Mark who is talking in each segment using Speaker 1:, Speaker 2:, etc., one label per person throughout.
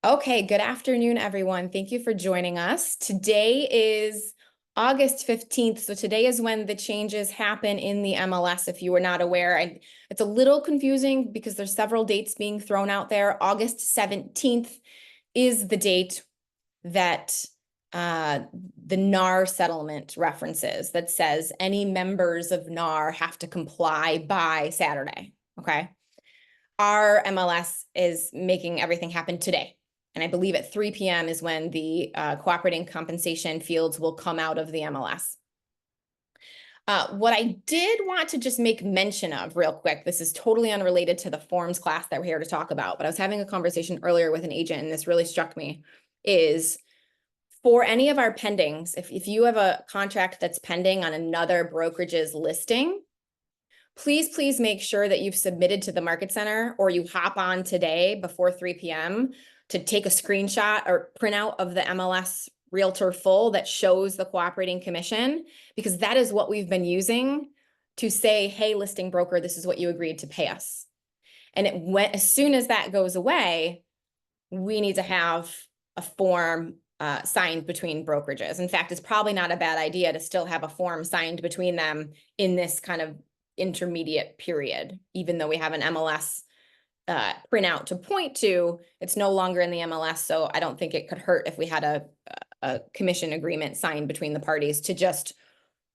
Speaker 1: Okay, good afternoon, everyone. Thank you for joining us. Today is August 15th, so today is when the changes happen in the MLS, if you were not aware. It's a little confusing because there's several dates being thrown out there. August 17th is the date that the NAR settlement references that says any members of NAR have to comply by Saturday, okay? Our MLS is making everything happen today. And I believe at 3 p.m. is when the cooperating compensation fields will come out of the MLS. What I did want to just make mention of real quick, this is totally unrelated to the forms class that we're here to talk about, but I was having a conversation earlier with an agent and this really struck me, is for any of our pendings, if you have a contract that's pending on another brokerage's listing, please make sure that you've submitted to the Market Center or you hop on today before 3 p.m. to take a screenshot or printout of the MLS Realtor Full that shows the cooperating commission, because that is what we've been using to say, hey, listing broker, this is what you agreed to pay us. And it went, as soon as that goes away, we need to have a form signed between brokerages. In fact, it's probably not a bad idea to still have a form signed between them in this kind of intermediate period, even though we have an MLS printout to point to. It's no longer in the MLS, so I don't think it could hurt if we had a commission agreement signed between the parties to just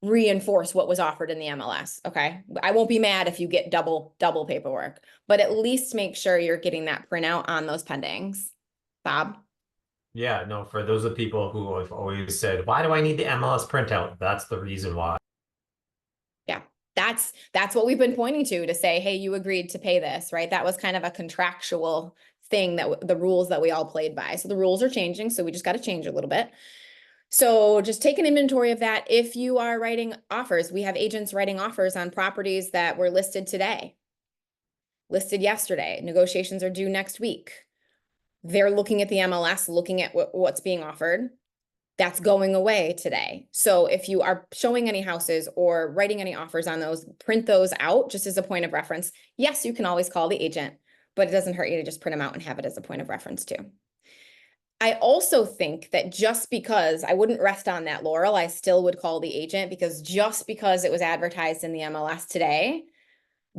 Speaker 1: reinforce what was offered in the MLS. Okay, I won't be mad if you get double paperwork, but at least make sure you're getting that printout on those pendings. Bob?
Speaker 2: Yeah, no, for those of people who have always said, why do I need the MLS printout? That's the reason why.
Speaker 1: Yeah, that's what we've been pointing to say, hey, you agreed to pay this, right? That was kind of a contractual thing, that the rules that we all played by. So the rules are changing, so we just got to change a little bit. So just take an inventory of that. If you are writing offers, we have agents writing offers on properties that were listed today, listed yesterday. Negotiations are due next week. They're looking at the MLS, looking at what's being offered. That's going away today. So if you are showing any houses or writing any offers on those, print those out just as a point of reference. Yes, you can always call the agent, but it doesn't hurt you to just print them out and have it as a point of reference too. I also think that just because I wouldn't rest on that laurel, I still would call the agent, because just because it was advertised in the MLS today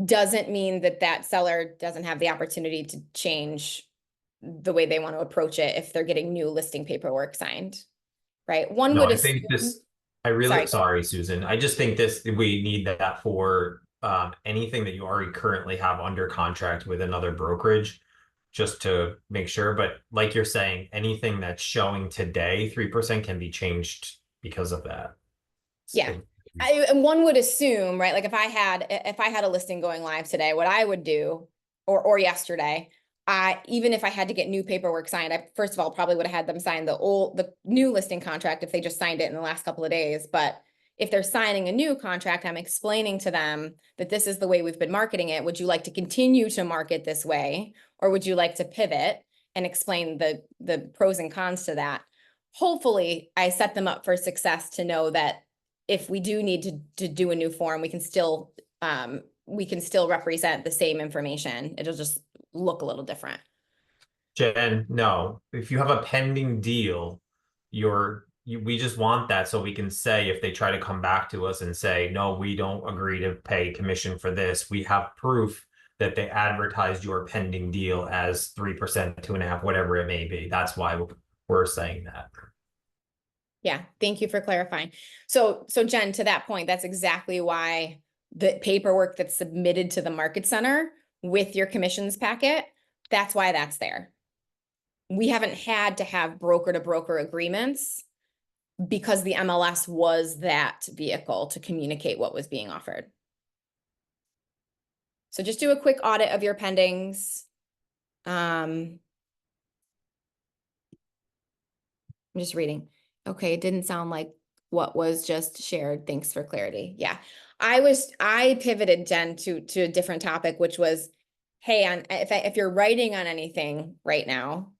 Speaker 1: doesn't mean that that seller doesn't have the opportunity to change the way they want to approach it if they're getting new listing paperwork signed, right? One
Speaker 2: No,
Speaker 1: would
Speaker 2: I think
Speaker 1: assume,
Speaker 2: this, I really,
Speaker 1: sorry.
Speaker 2: sorry, Susan. I just think we need that for anything that you already currently have under contract with another brokerage, just to make sure. But like you're saying, anything that's showing today, 3% can be changed because of that.
Speaker 1: Yeah. And one would assume, right? Like if I had a listing going live today, what I would do, or yesterday, even if I had to get new paperwork signed, I first of all probably would have had them sign the new listing contract if they just signed it in the last couple of days. But if they're signing a new contract, I'm explaining to them that this is the way we've been marketing it. Would you like to continue to market this way, or would you like to pivot, and explain the pros and cons to that? Hopefully, I set them up for success to know that if we do need to do a new form, we can still represent the same information. It'll just look a little different.
Speaker 2: Jen, no. If you have a pending deal, we just want that so we can say, if they try to come back to us and say, no, we don't agree to pay commission for this, we have proof that they advertised your pending deal as 3%, 2.5%, whatever it may be. That's why we're saying that.
Speaker 1: Yeah, thank you for clarifying. So Jen, to that point, that's exactly why the paperwork that's submitted to the Market Center with your commissions packet, that's why that's there. We haven't had to have broker to broker agreements because the MLS was that vehicle to communicate what was being offered. So just do a quick audit of your pendings. I'm just reading. Okay, it didn't sound like what was just shared. Thanks for clarity. Yeah, I pivoted, Jen, to a different topic, which was, hey, if you're writing on anything right now,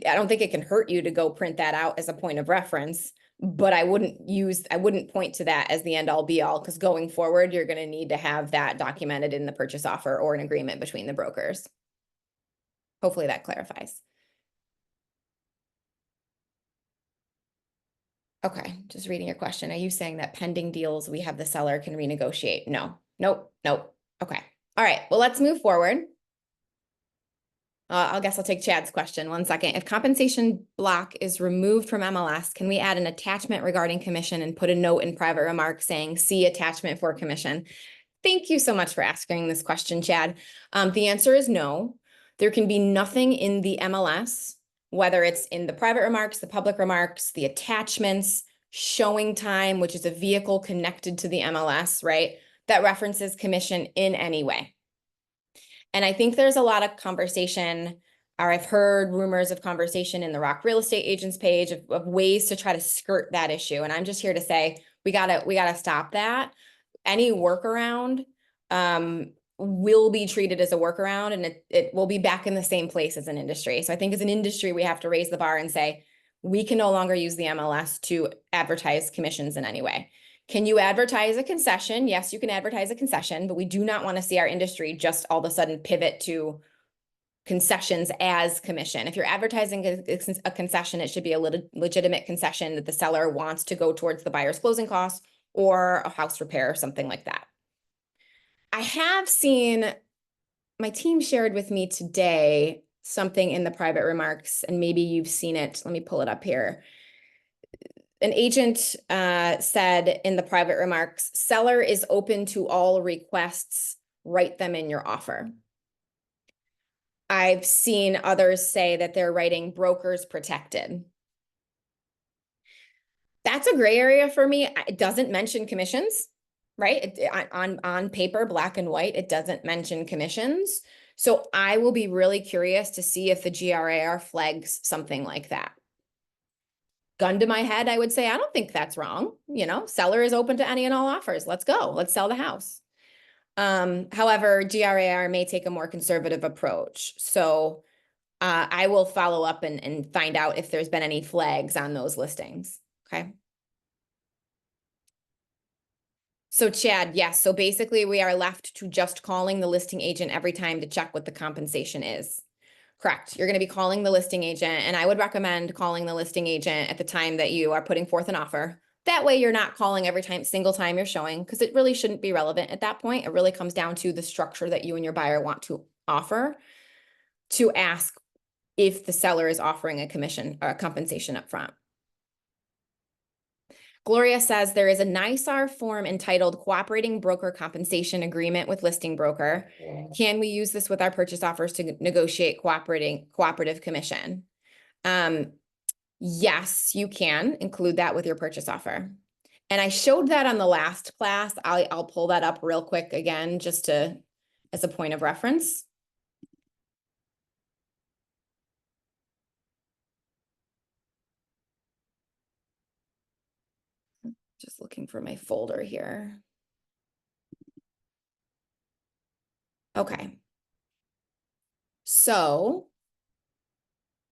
Speaker 1: I don't think it can hurt you to go print that out as a point of reference, but I wouldn't point to that as the end all be all, because going forward, you're going to need to have that documented in the purchase offer or an agreement between the brokers. Hopefully that clarifies. Okay, just reading your question. Are you saying that pending deals we have the seller can renegotiate? No, nope, nope. Okay. All right, well, let's move forward. I guess I'll take Chad's question. 1 second. If compensation block is removed from MLS, can we add an attachment regarding commission and put a note in private remarks saying, see attachment for commission? Thank you so much for asking this question, Chad. The answer is no. There can be nothing in the MLS, whether it's in the private remarks, the public remarks, the attachments, showing time, which is a vehicle connected to the MLS, right? That references commission in any way. And I think there's a lot of conversation, or I've heard rumors of conversation in the Rock Real Estate Agents page of ways to try to skirt that issue. And I'm just here to say, we gotta stop that. Any workaround will be treated as a workaround, and it will be back in the same place as an industry. So I think as an industry, we have to raise the bar and say, we can no longer use the MLS to advertise commissions in any way. Can you advertise a concession? Yes, you can advertise a concession, but we do not want to see our industry just all of a sudden pivot to concessions as commission. If you're advertising a concession, it should be a legitimate concession that the seller wants to go towards the buyer's closing costs or a house repair or something like that. I have seen, my team shared with me today something in the private remarks, and maybe you've seen it. Let me pull it up here. An agent said in the private remarks, seller is open to all requests, write them in your offer. I've seen others say that they're writing brokers protected. That's a gray area for me. It doesn't mention commissions, right? On paper, black and white, it doesn't mention commissions. So I will be really curious to see if the GRAR flags something like that. Gun to my head, I would say, I don't think that's wrong. You know, seller is open to any and all offers. Let's go. Let's sell the house. However, GRAR may take a more conservative approach. So I will follow up and find out if there's been any flags on those listings. Okay. So Chad, yes. So basically we are left to just calling the listing agent every time to check what the compensation is. Correct. You're going to be calling the listing agent, and I would recommend calling the listing agent at the time that you are putting forth an offer. That way you're not calling every single time you're showing, because it really shouldn't be relevant at that point. It really comes down to the structure that you and your buyer want to offer, to ask if the seller is offering a commission or a compensation up front. Gloria says there is a NYSAR form entitled Cooperating Broker Compensation Agreement with Listing Broker. Can we use this with our purchase offers to negotiate cooperative commission? Yes, you can include that with your purchase offer. And I showed that on the last class. I'll pull that up real quick again, just as a point of reference. Just looking for my folder here. Okay. So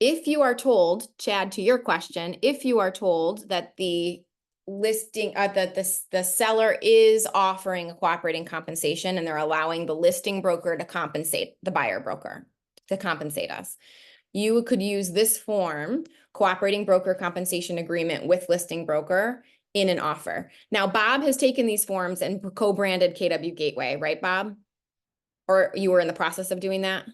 Speaker 1: if you are told, Chad, to your question, if you are told that the listing, that the seller is offering a cooperating compensation and they're allowing the listing broker to compensate the buyer broker, to compensate us, you could use this form, Cooperating Broker Compensation Agreement with Listing Broker, in an offer. Now, Bob has taken these forms and co-branded KW Gateway, right, Bob? Or you were in the process of doing that?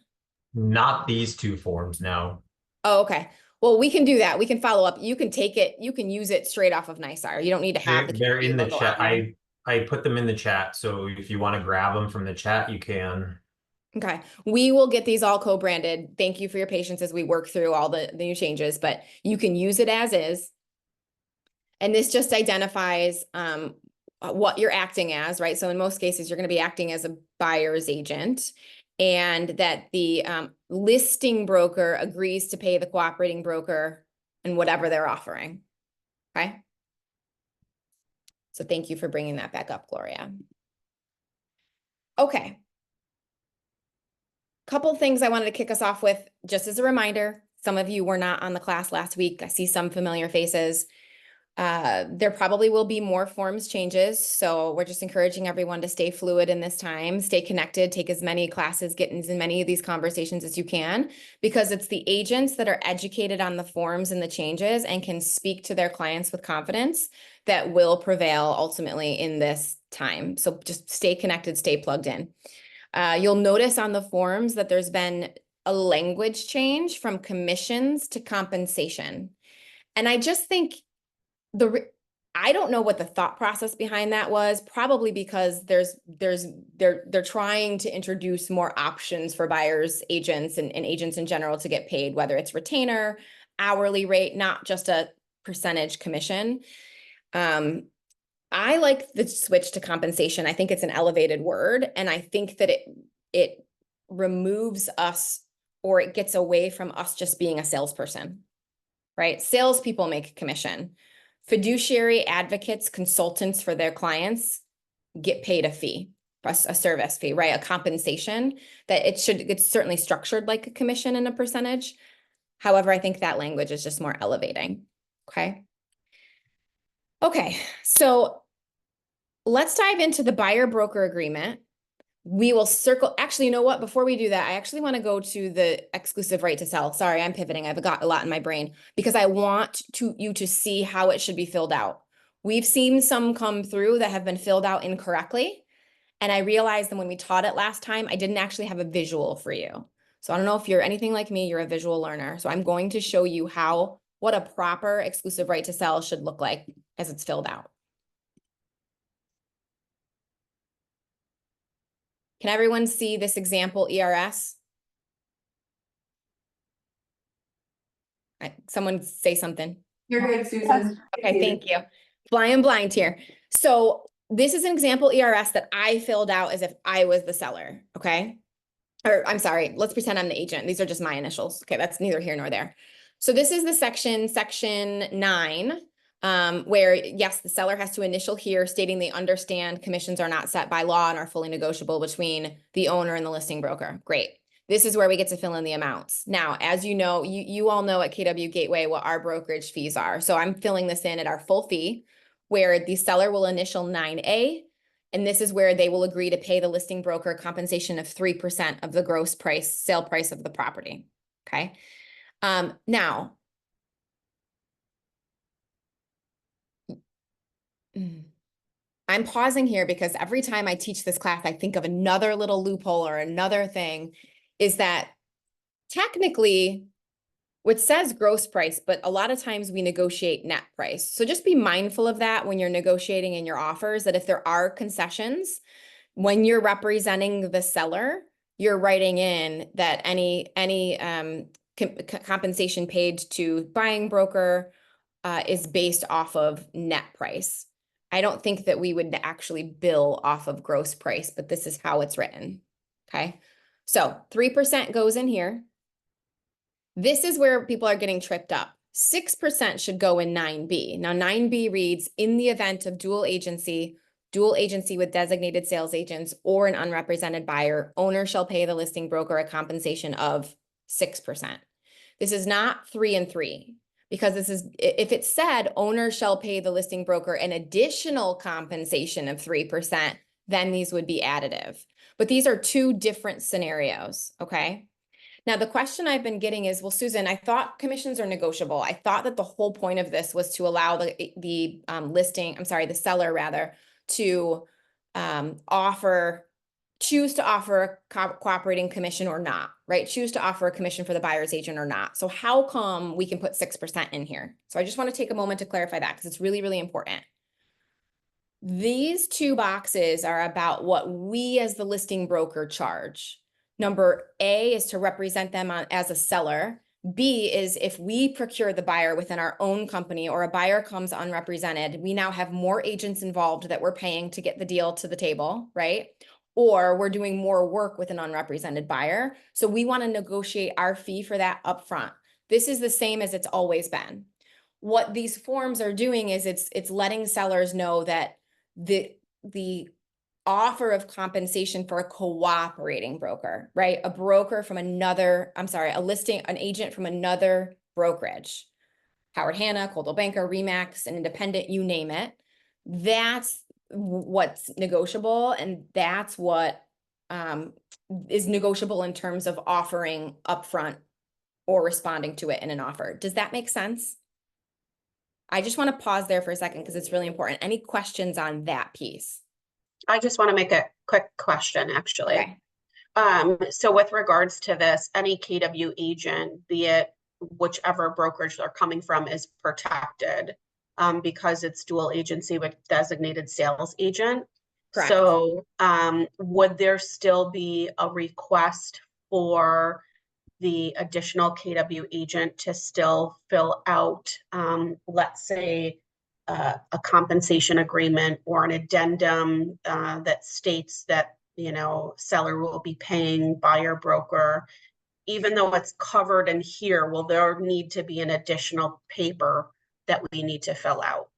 Speaker 2: Not these two forms, no.
Speaker 1: Oh, okay. Well, we can do that. We can follow up. You can take it, you can use it straight off of NYSAR. You don't need to have the
Speaker 2: They're in the
Speaker 1: logo
Speaker 2: chat.
Speaker 1: on there.
Speaker 2: I put them in the chat, so if you want to grab them from the chat, you can.
Speaker 1: Okay, we will get these all co-branded. Thank you for your patience as we work through all the new changes, but you can use it as is. And this just identifies what you're acting as, right? So in most cases, you're going to be acting as a buyer's agent, and that the listing broker agrees to pay the cooperating broker and whatever they're offering. Okay. So thank you for bringing that back up, Gloria. Okay. Couple things I wanted to kick us off with, just as a reminder. Some of you were not on the class last week. I see some familiar faces. There probably will be more forms changes, so we're just encouraging everyone to stay fluid in this time, stay connected, take as many classes, get in as many of these conversations as you can, because it's the agents that are educated on the forms and the changes and can speak to their clients with confidence that will prevail ultimately in this time. So just stay connected, stay plugged in. You'll notice on the forms that there's been a language change from commissions to compensation. And I just think I don't know what the thought process behind that was, probably because they're trying to introduce more options for buyers, agents, and agents in general to get paid, whether it's retainer, hourly rate, not just a percentage commission. I like the switch to compensation. I think it's an elevated word, and I think that it removes us, or it gets away from us just being a salesperson, right? Salespeople make commission. Fiduciary advocates, consultants for their clients get paid a fee, a service fee, right? A compensation that it's certainly structured like a commission and a percentage. However, I think that language is just more elevating. Okay. Okay. So let's dive into the buyer broker agreement. We will circle, actually, you know what? Before we do that, I actually want to go to the exclusive right to sell. Sorry, I'm pivoting. I've got a lot in my brain because I want you to see how it should be filled out. We've seen some come through that have been filled out incorrectly. And I realized that when we taught it last time, I didn't actually have a visual for you. So I don't know if you're anything like me, you're a visual learner. So I'm going to show you what a proper exclusive right to sell should look like as it's filled out. Can everyone see this example ERS? Someone say something.
Speaker 3: You're good, Susan.
Speaker 1: Okay, thank you. Flying blind here. So this is an example ERS that I filled out as if I was the seller, okay? Or I'm sorry, let's pretend I'm the agent. These are just my initials. Okay, that's neither here nor there. So this is the section 9, where yes, the seller has to initial here stating they understand commissions are not set by law and are fully negotiable between the owner and the listing broker. Great. This is where we get to fill in the amounts. Now, as you know, you all know at KW Gateway what our brokerage fees are. So I'm filling this in at our full fee, where the seller will initial 9A, and this is where they will agree to pay the listing broker compensation of 3% of the gross price, sale price of the property. Okay. Now, I'm pausing here because every time I teach this class, I think of another little loophole or another thing, is that technically which says gross price, but a lot of times we negotiate net price. So just be mindful of that when you're negotiating in your offers, that if there are concessions, when you're representing the seller, you're writing in that any compensation paid to buying broker is based off of net price. I don't think that we would actually bill off of gross price, but this is how it's written. Okay. So 3% goes in here. This is where people are getting tripped up. 6% should go in 9B. Now 9B reads, in the event of dual agency with designated sales agents or an unrepresented buyer, owner shall pay the listing broker a compensation of 6%. This is not 3 and 3, because this is, if it said owner shall pay the listing broker an additional compensation of 3%, then these would be additive. But these are two different scenarios, okay? Now, the question I've been getting is, well, Susan, I thought commissions are negotiable. I thought that the whole point of this was to allow the seller rather, to choose to offer a cooperating commission or not, right? Choose to offer a commission for the buyer's agent or not. So how come we can put 6% in here? So I just want to take a moment to clarify that because it's really, really important. These two boxes are about what we as the listing broker charge. Number A is to represent them as a seller. B is if we procure the buyer within our own company or a buyer comes unrepresented, we now have more agents involved that we're paying to get the deal to the table, right? Or we're doing more work with an unrepresented buyer. So we want to negotiate our fee for that upfront. This is the same as it's always been. What these forms are doing is it's letting sellers know that the offer of compensation for a cooperating broker, right? An agent from another brokerage Howard Hanna, Coldwell Banker, Remax, an independent, you name it. That's what's negotiable, and that's what is negotiable in terms of offering upfront or responding to it in an offer. Does that make sense? I just want to pause there for a second because it's really important. Any questions on that piece?
Speaker 3: I just want to make a quick question, actually.
Speaker 1: Okay.
Speaker 3: So with regards to this, any KW agent, be it whichever brokerage they're coming from, is protected because it's dual agency with designated sales agent.
Speaker 1: Correct.
Speaker 3: So would there still be a request for the additional KW agent to still fill out, let's say, a compensation agreement or an addendum that states that, seller will be paying buyer broker, even though it's covered in here? Will there need to be an additional paper that we need to fill out?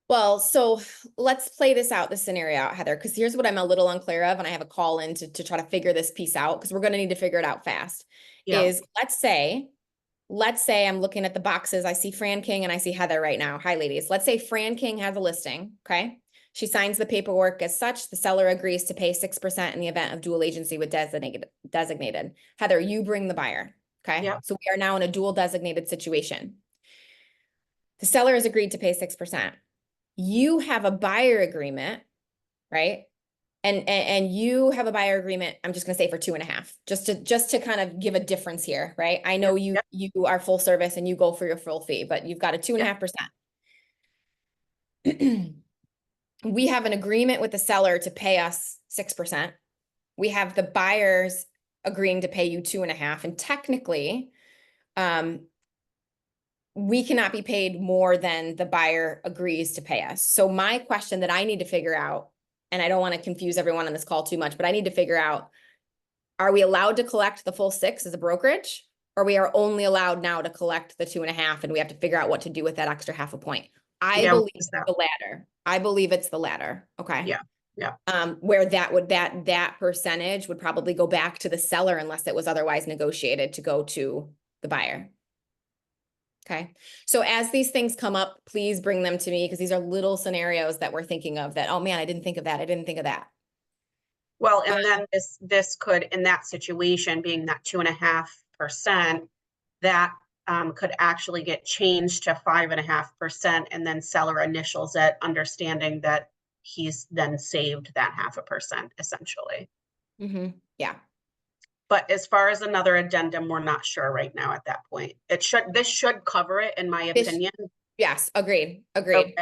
Speaker 1: Well, so let's play this out, this scenario out, Heather, because here's what I'm a little unclear of, and I have a call in to try to figure this piece out, because we're going to need to figure it out fast.
Speaker 3: Yeah.
Speaker 1: Is let's say I'm looking at the boxes. I see Fran King and I see Heather right now. Hi, ladies. Let's say Fran King has a listing. Okay. She signs the paperwork as such. The seller agrees to pay 6% in the event of dual agency with designated. Heather, you bring the buyer. Okay.
Speaker 3: Yeah.
Speaker 1: So we are now in a dual designated situation. The seller has agreed to pay 6%. You have a buyer agreement, right? And you have a buyer agreement, I'm just gonna say for 2.5, just to kind of give a difference here, right? I know you are full service and you go for your full fee, but you've got a 2.5%. We have an agreement with the seller to pay us 6%. We have the buyers agreeing to pay you 2.5, and technically, we cannot be paid more than the buyer agrees to pay us. So my question that I need to figure out, and I don't want to confuse everyone on this call too much, but I need to figure out, are we allowed to collect the full 6 as a brokerage, or we are only allowed now to collect the 2.5, and we have to figure out what to do with that extra 0.5 point? I believe the latter. I believe it's the latter. Okay.
Speaker 3: Yeah. Yeah.
Speaker 1: Where that percentage would probably go back to the seller unless it was otherwise negotiated to go to the buyer. Okay. So as these things come up, please bring them to me, because these are little scenarios that we're thinking of that, oh man, I didn't think of that. I didn't think of that.
Speaker 3: Well, and then this could, in that situation, being that 2.5%, that could actually get changed to 5.5%, and then seller initials it, understanding that he's then saved that 0.5%, essentially.
Speaker 1: Yeah.
Speaker 3: But as far as another addendum, we're not sure right now at that point. This should cover it, in my opinion.
Speaker 1: Yes, agreed.
Speaker 3: Okay.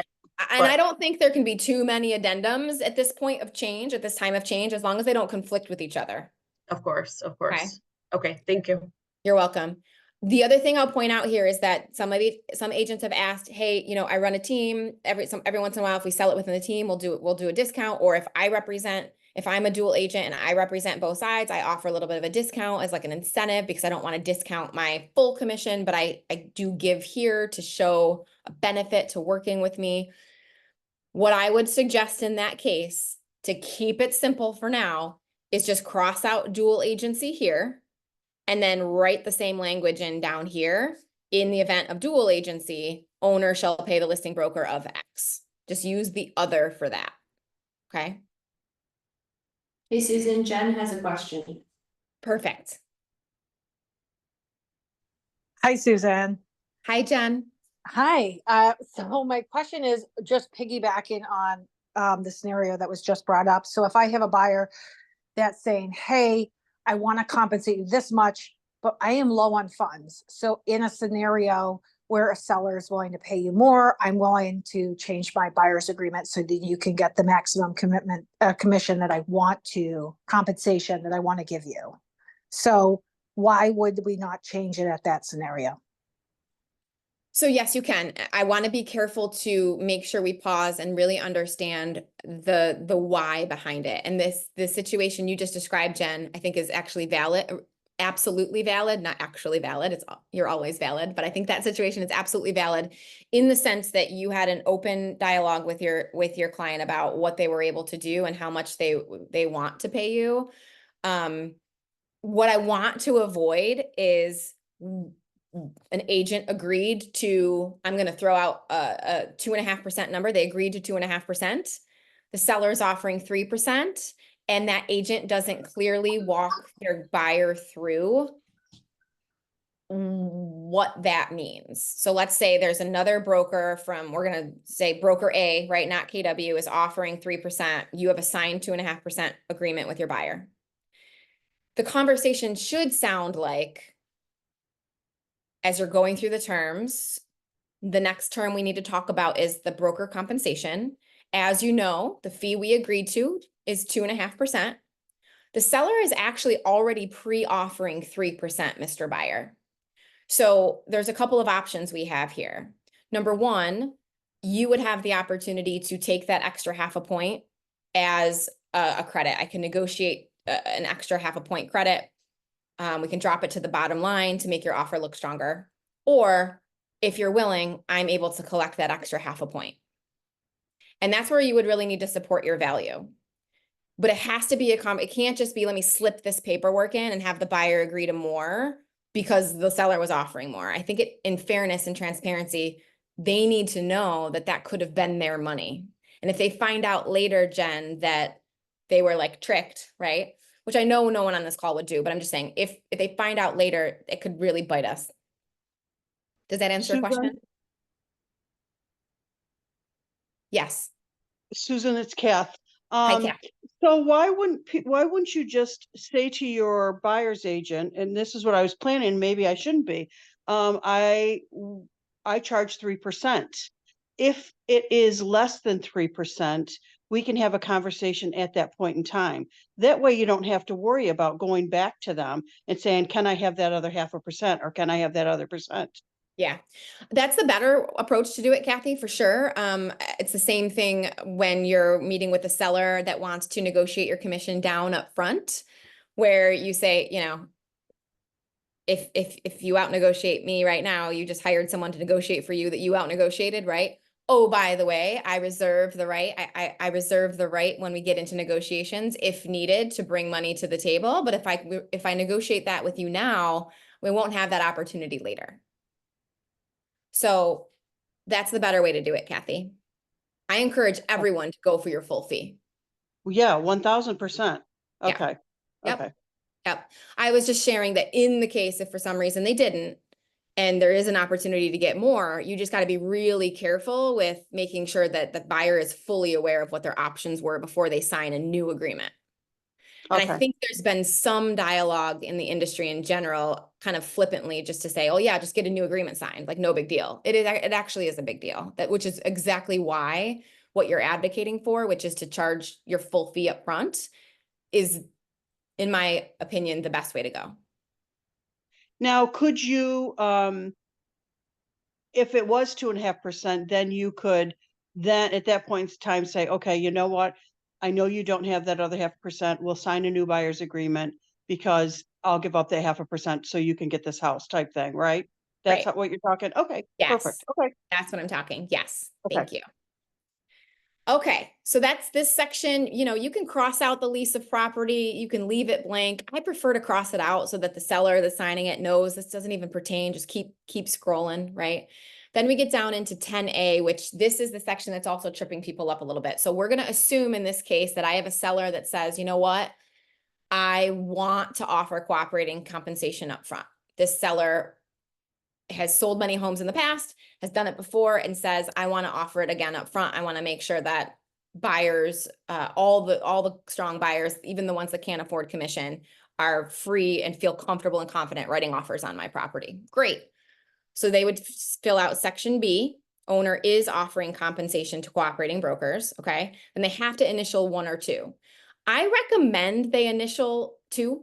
Speaker 1: And I don't think there can be too many addendums at this point of change, at this time of change, as long as they don't conflict with each other.
Speaker 3: Of course, of course. Okay, thank you.
Speaker 1: You're welcome. The other thing I'll point out here is that some agents have asked, hey, I run a team. Every once in a while, if we sell it within the team, we'll do a discount. Or if I'm a dual agent and I represent both sides, I offer a little bit of a discount as like an incentive, because I don't want to discount my full commission, but I do give here to show a benefit to working with me. What I would suggest in that case, to keep it simple for now, is just cross out dual agency here, and then write the same language in down here. In the event of dual agency, owner shall pay the listing broker of X. Just use the other for that. Okay.
Speaker 4: Hey, Susan, Jen has a question.
Speaker 1: Perfect.
Speaker 5: Hi, Susan.
Speaker 1: Hi, Jen.
Speaker 5: Hi. So my question is just piggybacking on the scenario that was just brought up. So if I have a buyer that's saying, hey, I want to compensate you this much, but I am low on funds. So in a scenario where a seller is willing to pay you more, I'm willing to change my buyer's agreement so that you can get the maximum commission that I want to, compensation that I want to give you. So why would we not change it at that scenario?
Speaker 1: So yes, you can. I want to be careful to make sure we pause and really understand the why behind it. And this situation you just described, Jen, I think is actually valid, absolutely valid, not actually valid. You're always valid, but I think that situation is absolutely valid in the sense that you had an open dialogue with your client about what they were able to do and how much they want to pay you. What I want to avoid is an agent agreed to, I'm going to throw out a 2.5% number. They agreed to 2.5%. The seller is offering 3%, and that agent doesn't clearly walk their buyer through what that means. So let's say there's another broker from, we're going to say broker A, right? Not KW, is offering 3%. You have a signed 2.5% agreement with your buyer. The conversation should sound like, as you're going through the terms, the next term we need to talk about is the broker compensation. As you know, the fee we agreed to is 2.5%. The seller is actually already pre-offering 3%, Mr. Buyer. So there's a couple of options we have here. Number one, you would have the opportunity to take that extra 0.5 point as a credit. I can negotiate an extra 0.5 point credit. We can drop it to the bottom line to make your offer look stronger. Or if you're willing, I'm able to collect that extra 0.5 point. And that's where you would really need to support your value. But it has to be it can't just be, let me slip this paperwork in and have the buyer agree to more because the seller was offering more. I think in fairness and transparency, they need to know that that could have been their money. And if they find out later, Jen, that they were like tricked, right? Which I know no one on this call would do, but I'm just saying, if they find out later, it could really bite us. Does that answer your question? Yes.
Speaker 6: Susan, it's Kath.
Speaker 1: Hi, Kath.
Speaker 6: So why wouldn't you just say to your buyer's agent, and this is what I was planning, maybe I shouldn't be, I charge 3%. If it is less than 3%, we can have a conversation at that point in time. That way you don't have to worry about going back to them and saying, can I have that other 0.5% or can I have that other percent?
Speaker 1: Yeah, that's the better approach to do it, Kathy, for sure. It's the same thing when you're meeting with a seller that wants to negotiate your commission down up front, where you say, you know, if you out negotiate me right now, you just hired someone to negotiate for you that you out negotiated, right? Oh, by the way, I reserve the right. I reserve the right when we get into negotiations, if needed, to bring money to the table. But if I negotiate that with you now, we won't have that opportunity later. So that's the better way to do it, Kathy. I encourage everyone to go for your full fee.
Speaker 6: Yeah, 1000%.
Speaker 1: Yeah.
Speaker 6: Okay.
Speaker 1: Yep.
Speaker 6: Okay.
Speaker 1: Yep. I was just sharing that in the case, if for some reason they didn't, and there is an opportunity to get more, you just got to be really careful with making sure that the buyer is fully aware of what their options were before they sign a new agreement. And I think there's been some dialogue in the industry in general, kind of flippantly, just to say, oh yeah, just get a new agreement signed, like no big deal. It actually is a big deal, which is exactly why what you're advocating for, which is to charge your full fee up front, is, in my opinion, the best way to go.
Speaker 6: Now, could you, if it was 2.5%, then you could then at that point in time say, okay, you know what? I know you don't have that other 0.5%. We'll sign a new buyer's agreement because I'll give up that 0.5% so you can get this house type thing, right? That's
Speaker 1: Right.
Speaker 6: what you're talking. Okay,
Speaker 1: Yes.
Speaker 6: perfect. Okay.
Speaker 1: That's what I'm talking. Yes.
Speaker 6: Okay.
Speaker 1: Thank you. Okay, so that's this section. You know, you can cross out the lease of property. You can leave it blank. I prefer to cross it out so that the seller that's signing it knows this doesn't even pertain. Just keep scrolling, right? Then we get down into 10A, which this is the section that's also tripping people up a little bit. So we're going to assume in this case that I have a seller that says, you know what? I want to offer cooperating compensation up front. This seller has sold many homes in the past, has done it before, and says, I want to offer it again up front. I want to make sure that buyers, all the strong buyers, even the ones that can't afford commission, are free and feel comfortable and confident writing offers on my property. Great. So they would fill out section B. Owner is offering compensation to cooperating brokers. Okay. And they have to initial 1 or 2. I recommend they initial 2.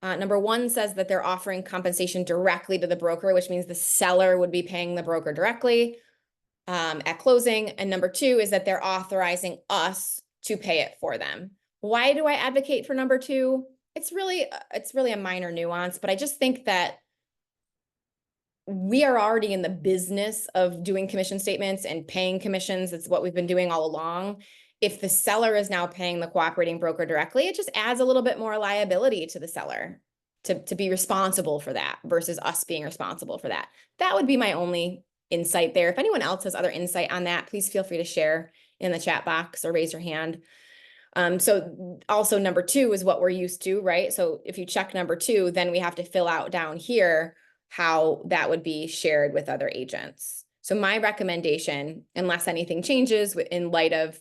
Speaker 1: Number 1 says that they're offering compensation directly to the broker, which means the seller would be paying the broker directly at closing. And number 2 is that they're authorizing us to pay it for them. Why do I advocate for number 2? It's really a minor nuance, but I just think that we are already in the business of doing commission statements and paying commissions. It's what we've been doing all along. If the seller is now paying the cooperating broker directly, it just adds a little bit more liability to the seller. to be responsible for that versus us being responsible for that. That would be my only insight there. If anyone else has other insight on that, please feel free to share in the chat box or raise your hand. So also number 2 is what we're used to, right? So if you check number 2, then we have to fill out down here how that would be shared with other agents. So my recommendation, unless anything changes in light of,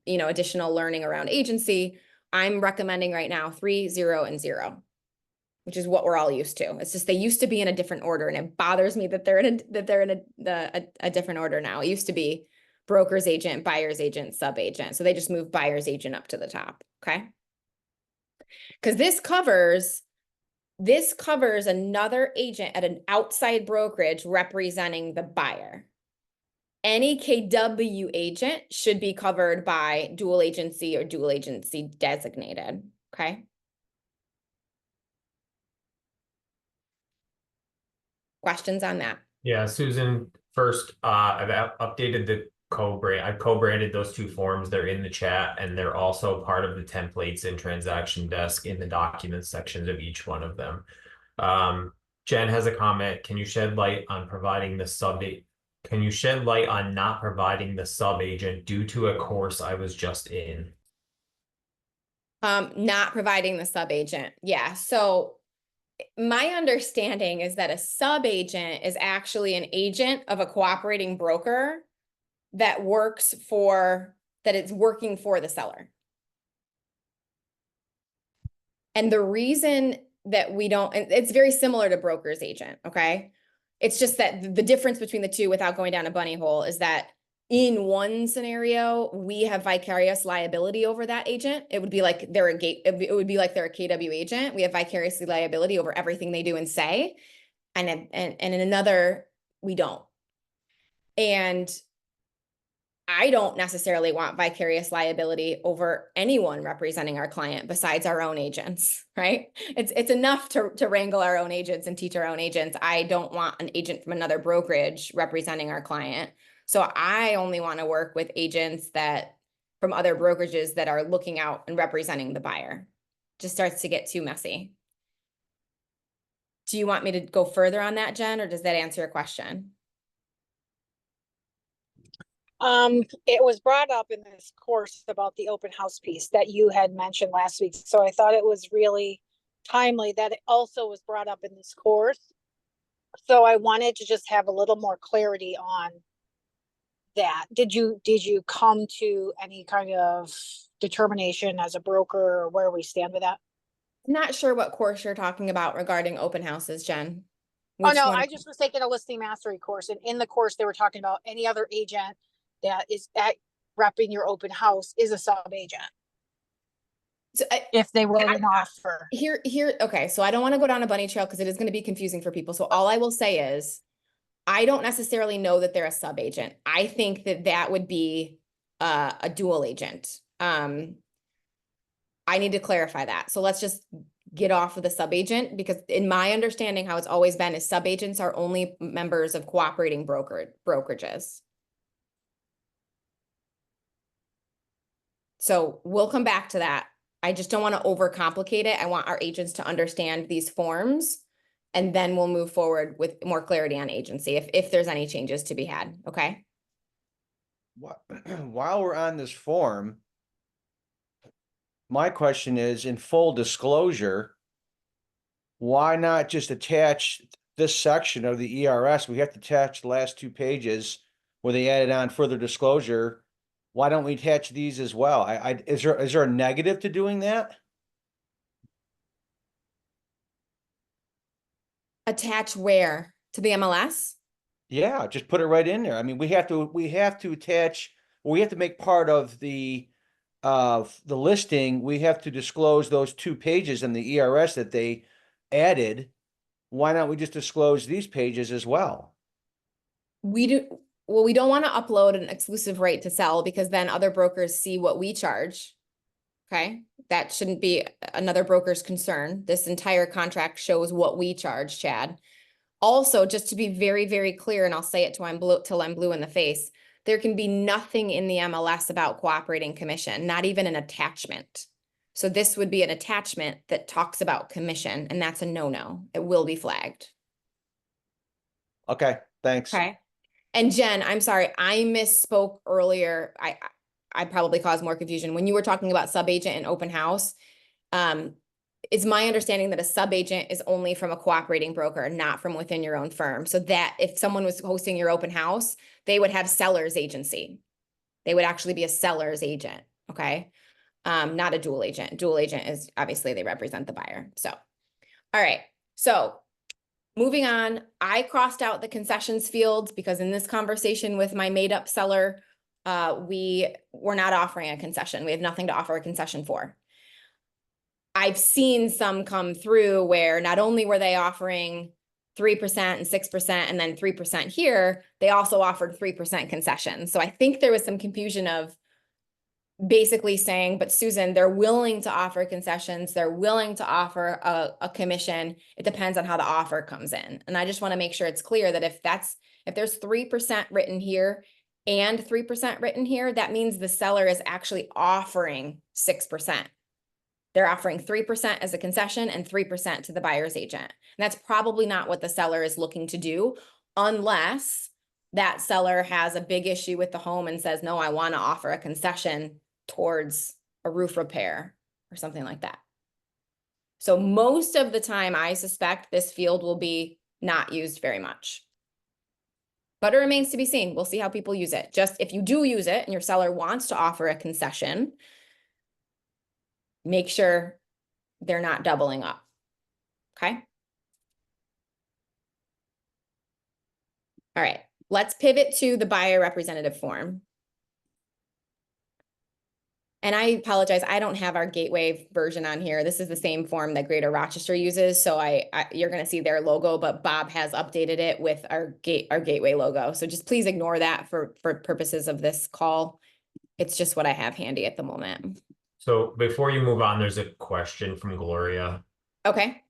Speaker 1: you know, additional learning around agency, I'm recommending right now 3, 0, and 0, which is what we're all used to. It's just they used to be in a different order, and it bothers me that they're in a different order now. It used to be broker's agent, buyer's agent, sub agent. So they just moved buyer's agent up to the top, okay? Because this covers another agent at an outside brokerage representing the buyer. Any KW agent should be covered by dual agency or dual agency designated, okay? Questions on that?
Speaker 2: Yeah, Susan, first, I've updated the I've co-branded those 2 forms. They're in the chat, and they're also part of the templates in Transaction Desk in the documents sections of each one of them. Jen has a comment. Can you shed light on providing the Can you shed light on not providing the sub agent due to a course I was just in?
Speaker 1: Not providing the sub agent. Yeah. So my understanding is that a sub agent is actually an agent of a cooperating broker that is working for the seller. And the reason that we don't, and it's very similar to broker's agent, okay? It's just that the difference between the two, without going down a bunny hole, is that in one scenario, we have vicarious liability over that agent. It would be like they're a KW agent. We have vicarious liability over everything they do and say. And in another, we don't. And I don't necessarily want vicarious liability over anyone representing our client besides our own agents, right? It's enough to wrangle our own agents and teach our own agents. I don't want an agent from another brokerage representing our client. So I only want to work with agents from other brokerages that are looking out and representing the buyer. Just starts to get too messy. Do you want me to go further on that, Jen, or does that answer your question?
Speaker 5: It was brought up in this course about the open house piece that you had mentioned last week. So I thought it was really timely that it also was brought up in this course. So I wanted to just have a little more clarity on that. Did you come to any kind of determination as a broker or where we stand with that?
Speaker 1: I'm not sure what course you're talking about regarding open houses, Jen.
Speaker 5: Oh,
Speaker 1: Which
Speaker 5: no,
Speaker 1: one?
Speaker 5: I just was taking a listing mastery course, and in the course, they were talking about any other agent that is repping your open house is a sub agent.
Speaker 1: So,
Speaker 5: if they were an offer.
Speaker 1: Okay, so I don't want to go down a bunny trail because it is going to be confusing for people. So all I will say is, I don't necessarily know that they're a sub agent. I think that would be a dual agent. I need to clarify that. So let's just get off of the sub agent, because in my understanding, how it's always been is sub agents are only members of cooperating brokerages. So we'll come back to that. I just don't want to overcomplicate it. I want our agents to understand these forms, and then we'll move forward with more clarity on agency if there's any changes to be had. Okay.
Speaker 7: While we're on this form, my question is, in full disclosure, why not just attach this section of the ERS? We have to attach the last 2 pages where they added on further disclosure. Why don't we attach these as well? Is there a negative to doing that?
Speaker 1: Attach where? To the MLS?
Speaker 7: Yeah, just put it right in there. I mean, we have to attach, we have to make part of the listing. We have to disclose those 2 pages in the ERS that they added. Why not we just disclose these pages as well?
Speaker 1: We don't want to upload an exclusive right to sell, because then other brokers see what we charge. Okay, that shouldn't be another broker's concern. This entire contract shows what we charge, Chad. Also, just to be very, very clear, and I'll say it till I'm blue in the face, there can be nothing in the MLS about cooperating commission, not even an attachment. So this would be an attachment that talks about commission, and that's a no-no. It will be flagged.
Speaker 7: Okay, thanks.
Speaker 1: Okay. And Jen, I'm sorry, I misspoke earlier. I probably caused more confusion. When you were talking about sub-agent and open house, it's my understanding that a sub-agent is only from a cooperating broker, not from within your own firm. So that if someone was hosting your open house, they would have seller's agency. They would actually be a seller's agent, okay? Not a dual agent. Dual agent is obviously they represent the buyer. So, all right. So moving on, I crossed out the concessions fields because in this conversation with my made up seller, we were not offering a concession. We have nothing to offer a concession for. I've seen some come through where not only were they offering 3% and 6% and then 3% here, they also offered 3% concessions. So I think there was some confusion of basically saying, but Susan, they're willing to offer concessions. They're willing to offer a commission. It depends on how the offer comes in. And I just want to make sure it's clear that if there's 3% written here and 3% written here, that means the seller is actually offering 6%. They're offering 3% as a concession and 3% to the buyer's agent. And that's probably not what the seller is looking to do unless that seller has a big issue with the home and says, no, I want to offer a concession towards a roof repair or something like that. So most of the time, I suspect this field will be not used very much. But it remains to be seen. We'll see how people use it. Just if you do use it and your seller wants to offer a concession, make sure they're not doubling up. Okay. All right. Let's pivot to the buyer representative form. And I apologize, I don't have our Gateway version on here. This is the same form that Greater Rochester uses. So you're going to see their logo, but Bob has updated it with our Gateway logo. So just please ignore that for purposes of this call. It's just what I have handy at the moment.
Speaker 2: So before you move on, there's a question from Gloria.
Speaker 1: Okay.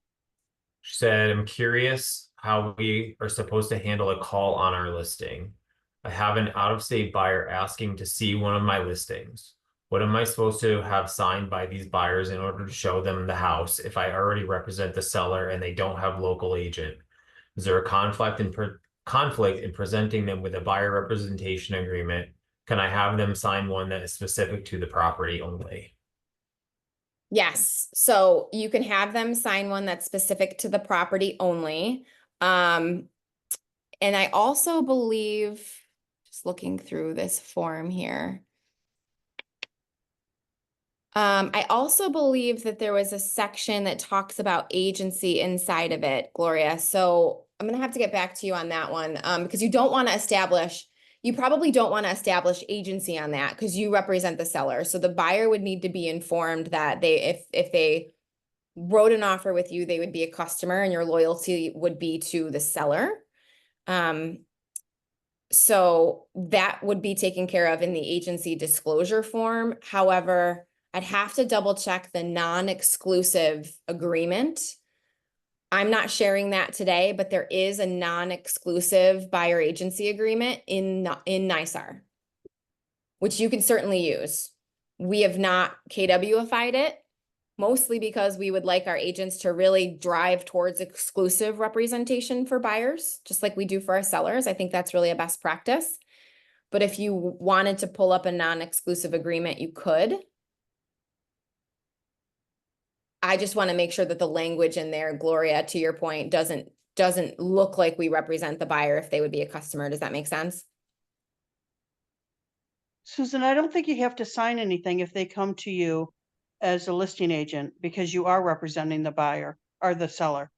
Speaker 2: She said, I'm curious how we are supposed to handle a call on our listing. I have an out-of-state buyer asking to see one of my listings. What am I supposed to have signed by these buyers in order to show them the house if I already represent the seller and they don't have local agent? Is there a conflict in presenting them with a buyer representation agreement? Can I have them sign one that is specific to the property only?
Speaker 1: Yes, so you can have them sign one that's specific to the property only. And I also believe, just looking through this form here, I also believe that there was a section that talks about agency inside of it, Gloria. So I'm going to have to get back to you on that one because you don't want to establish, you probably don't want to establish agency on that because you represent the seller. So the buyer would need to be informed that if they wrote an offer with you, they would be a customer and your loyalty would be to the seller. So that would be taken care of in the agency disclosure form. However, I'd have to double check the non-exclusive agreement. I'm not sharing that today, but there is a non-exclusive buyer agency agreement in NYSAR, which you can certainly use. We have not KWified it, mostly because we would like our agents to really drive towards exclusive representation for buyers, just like we do for our sellers. I think that's really a best practice. But if you wanted to pull up a non-exclusive agreement, you could. I just want to make sure that the language in there, Gloria, to your point, doesn't look like we represent the buyer if they would be a customer. Does that make sense?
Speaker 6: Susan, I don't think you have to sign anything if they come to you as a listing agent because you are representing the buyer or the seller.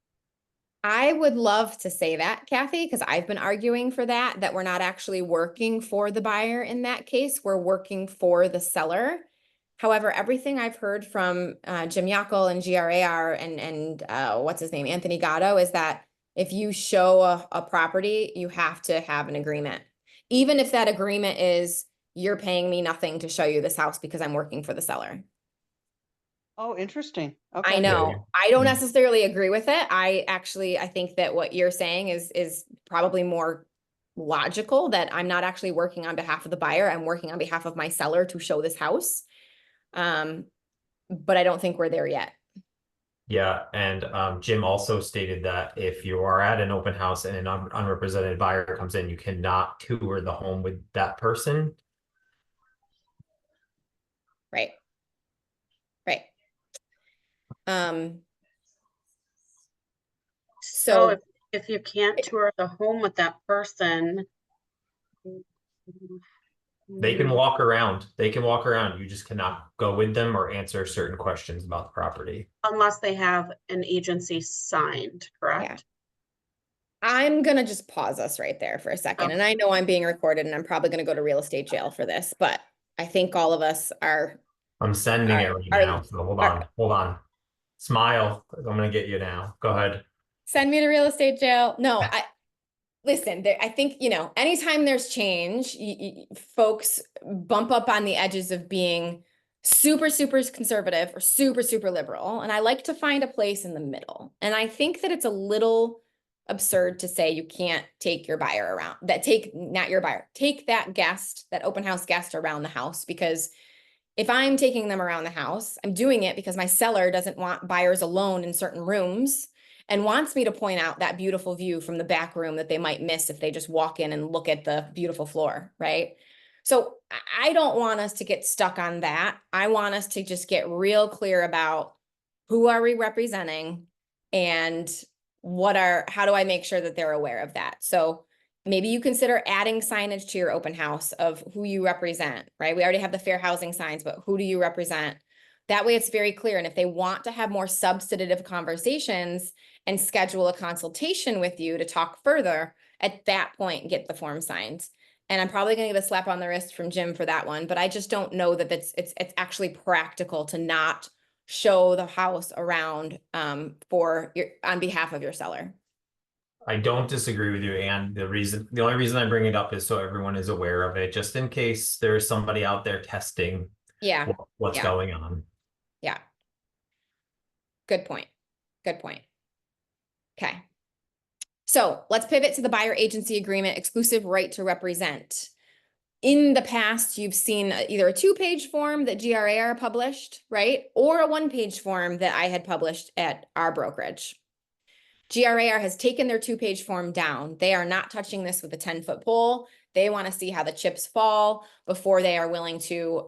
Speaker 1: I would love to say that, Kathy, because I've been arguing for that we're not actually working for the buyer in that case. We're working for the seller. However, everything I've heard from Jim Yackel and GRAR and what's his name, Anthony Gatto, is that if you show a property, you have to have an agreement. Even if that agreement is, you're paying me nothing to show you this house because I'm working for the seller.
Speaker 6: Oh, interesting. Okay.
Speaker 1: I know. I don't necessarily agree with it. I think that what you're saying is probably more logical, that I'm not actually working on behalf of the buyer. I'm working on behalf of my seller to show this house. but I don't think we're there yet.
Speaker 2: Yeah, and Jim also stated that if you are at an open house and an unrepresented buyer comes in, you cannot tour the home with that person.
Speaker 1: Right. Right.
Speaker 3: So
Speaker 1: So
Speaker 3: if you can't tour the home with that person.
Speaker 2: They can walk around. They can walk around. You just cannot go with them or answer certain questions about the property.
Speaker 3: Unless they have an agency signed, correct?
Speaker 1: I'm gonna just pause us right there for a second. And I know I'm being recorded and I'm probably gonna go to real estate jail for this, but I think all of us are.
Speaker 2: I'm sending it right now. So hold on.
Speaker 1: are-
Speaker 2: Hold on. Smile. I'm gonna get you now. Go ahead.
Speaker 1: Send me to real estate jail. No, listen, I think, anytime there's change, folks bump up on the edges of being super, super conservative or super, super liberal. And I like to find a place in the middle. And I think that it's a little absurd to say you can't take your buyer around, not your buyer, take that guest, that open house guest around the house, because if I'm taking them around the house, I'm doing it because my seller doesn't want buyers alone in certain rooms and wants me to point out that beautiful view from the back room that they might miss if they just walk in and look at the beautiful floor, right? So I don't want us to get stuck on that. I want us to just get real clear about who are we representing and how do I make sure that they're aware of that? So maybe you consider adding signage to your open house of who you represent, right? We already have the fair housing signs, but who do you represent? That way it's very clear. And if they want to have more substantive conversations and schedule a consultation with you to talk further, at that point, get the form signed. And I'm probably gonna get a slap on the wrist from Jim for that one, but I just don't know that it's actually practical to not show the house around on behalf of your seller.
Speaker 2: I don't disagree with you, and the only reason I bring it up is so everyone is aware of it, just in case there's somebody out there testing
Speaker 1: Yeah.
Speaker 2: what's
Speaker 1: Yeah.
Speaker 2: going on.
Speaker 1: Yeah. Good point. Good point. Okay. So let's pivot to the buyer agency agreement, exclusive right to represent. In the past, you've seen either a 2-page form that GRAR published, right? Or a 1-page form that I had published at our brokerage. GRAR has taken their 2-page form down. They are not touching this with a 10-foot pole. They want to see how the chips fall before they are willing to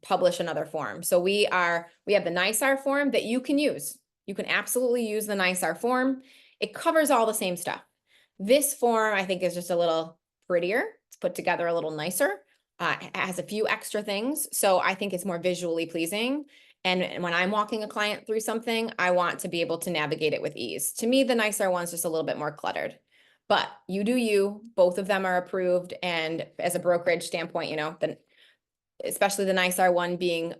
Speaker 1: publish another form. So we have the NISAR form that you can use. You can absolutely use the NISAR form. It covers all the same stuff. This form, I think, is just a little prettier. It's put together a little nicer. It has a few extra things. So I think it's more visually pleasing. And when I'm walking a client through something, I want to be able to navigate it with ease. To me, the NISAR one's just a little bit more cluttered. But you do you. Both of them are approved. And as a brokerage standpoint, especially the NISAR one being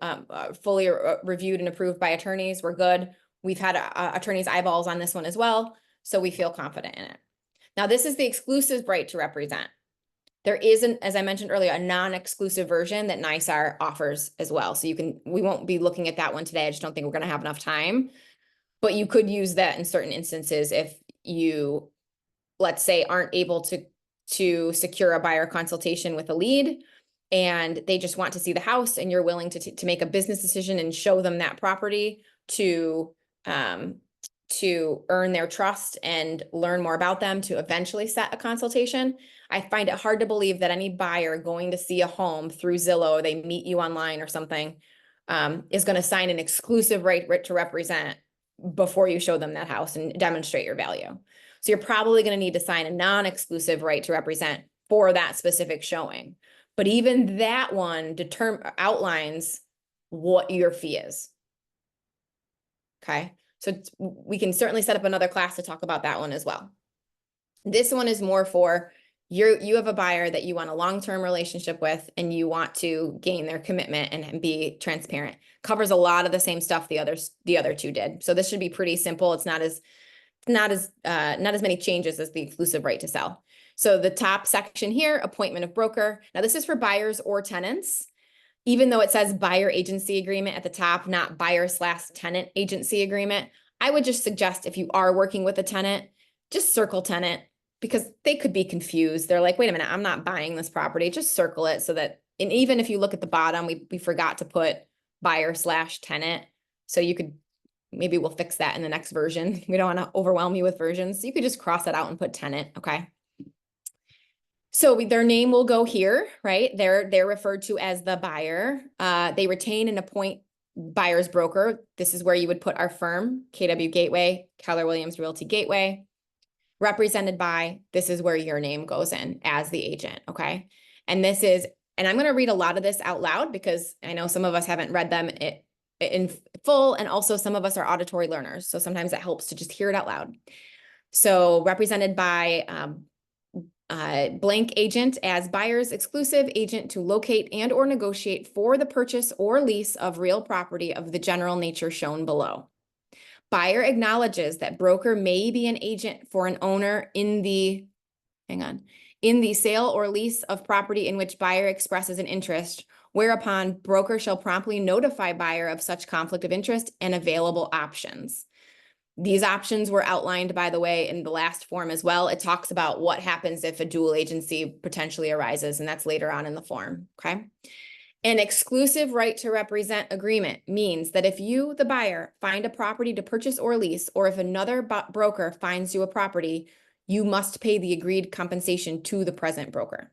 Speaker 1: fully reviewed and approved by attorneys, we're good. We've had attorneys' eyeballs on this one as well, so we feel confident in it. Now, this is the exclusive right to represent. There isn't, as I mentioned earlier, a non-exclusive version that NISAR offers as well. So we won't be looking at that one today. I just don't think we're going to have enough time. But you could use that in certain instances if you, let's say, aren't able to secure a buyer consultation with a lead and they just want to see the house and you're willing to make a business decision and show them that property to earn their trust and learn more about them to eventually set a consultation. I find it hard to believe that any buyer going to see a home through Zillow, they meet you online or something, is going to sign an exclusive right to represent before you show them that house and demonstrate your value. So you're probably going to need to sign a non-exclusive right to represent for that specific showing. But even that one outlines what your fee is. Okay. So we can certainly set up another class to talk about that one as well. This one is more for you have a buyer that you want a long-term relationship with and you want to gain their commitment and be transparent. Covers a lot of the same stuff the other two did. So this should be pretty simple. It's not as many changes as the exclusive right to sell. So the top section here, appointment of broker. Now this is for buyers or tenants. Even though it says buyer agency agreement at the top, not buyer/tenant agency agreement, I would just suggest if you are working with a tenant, just circle tenant because they could be confused. They're like, wait a minute, I'm not buying this property. Just circle it so that, and even if you look at the bottom, we forgot to put buyer slash tenant. So you could, maybe we'll fix that in the next version. We don't want to overwhelm you with versions. So you could just cross it out and put tenant, okay? So their name will go here, right? They're referred to as the buyer. They retain and appoint buyer's broker. This is where you would put our firm, KW Gateway, Keller Williams Realty Gateway. Represented by, this is where your name goes in as the agent, okay? And this is, and I'm gonna read a lot of this out loud because I know some of us haven't read them in full, and also some of us are auditory learners. So sometimes it helps to just hear it out loud. So represented by blank agent as buyer's exclusive agent to locate and or negotiate for the purchase or lease of real property of the general nature shown below. Buyer acknowledges that broker may be an agent for an owner in the, in the sale or lease of property in which buyer expresses an interest, whereupon broker shall promptly notify buyer of such conflict of interest and available options. These options were outlined, by the way, in the last form as well. It talks about what happens if a dual agency potentially arises, and that's later on in the form, okay? An exclusive right to represent agreement means that if you, the buyer, find a property to purchase or lease, or if another broker finds you a property, you must pay the agreed compensation to the present broker.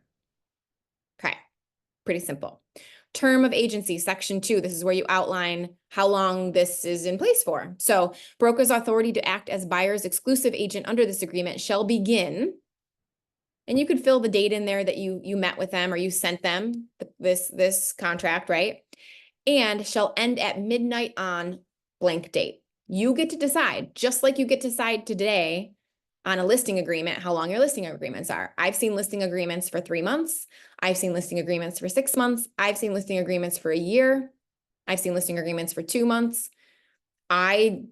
Speaker 1: Okay, pretty simple. Term of agency, section 2, this is where you outline how long this is in place for. So broker's authority to act as buyer's exclusive agent under this agreement shall begin, and you could fill the date in there that you met with them or you sent them this contract, right? And shall end at midnight on blank date. You get to decide, just like you get to decide today on a listing agreement, how long your listing agreements are. I've seen listing agreements for 3 months. I've seen listing agreements for 6 months. I've seen listing agreements for a year. I've seen listing agreements for 2 months. I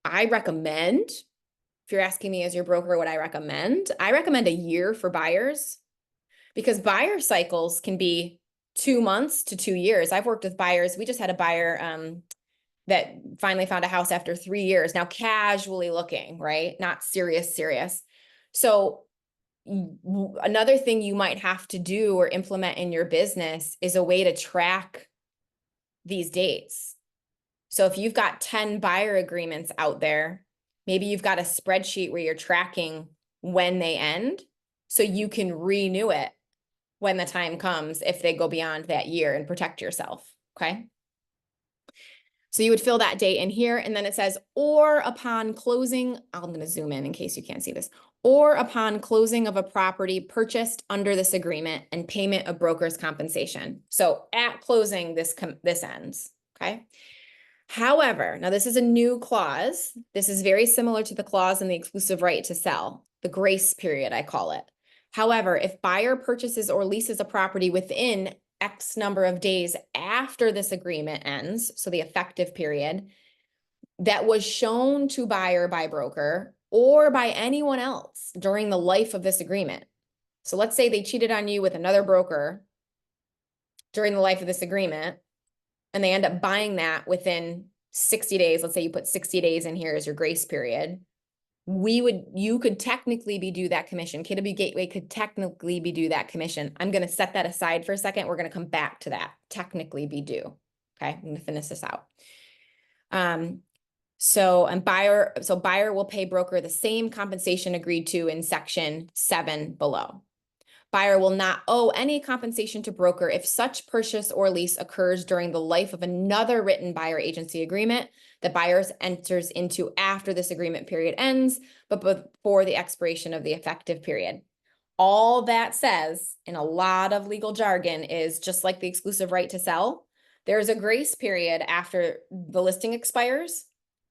Speaker 1: recommend, if you're asking me as your broker what I recommend a year for buyers, because buyer cycles can be 2 months to 2 years. I've worked with buyers. We just had a buyer that finally found a house after 3 years. Now casually looking, right? Not serious. So another thing you might have to do or implement in your business is a way to track these dates. So if you've got 10 buyer agreements out there, maybe you've got a spreadsheet where you're tracking when they end, so you can renew it when the time comes if they go beyond that year and protect yourself, okay? So you would fill that date in here, and then it says, or upon closing, I'm gonna zoom in case you can't see this, or upon closing of a property purchased under this agreement and payment of broker's compensation. So at closing, this ends, okay? However, now this is a new clause. This is very similar to the clause in the exclusive right to sell, the grace period, I call it. However, if buyer purchases or leases a property within X number of days after this agreement ends, so the effective period, that was shown to buyer by broker or by anyone else during the life of this agreement. So let's say they cheated on you with another broker during the life of this agreement, and they end up buying that within 60 days. Let's say you put 60 days in here as your grace period. You could technically be due that commission. KW Gateway could technically be due that commission. I'm going to set that aside for a second. We're going to come back to that. Technically be due. Okay, I'm going to finish this out. So buyer will pay broker the same compensation agreed to in section 7 below. Buyer will not owe any compensation to broker if such purchase or lease occurs during the life of another written buyer agency agreement that buyers enters into after this agreement period ends, but before the expiration of the effective period. All that says in a lot of legal jargon is just like the exclusive right to sell. There's a grace period after the listing expires,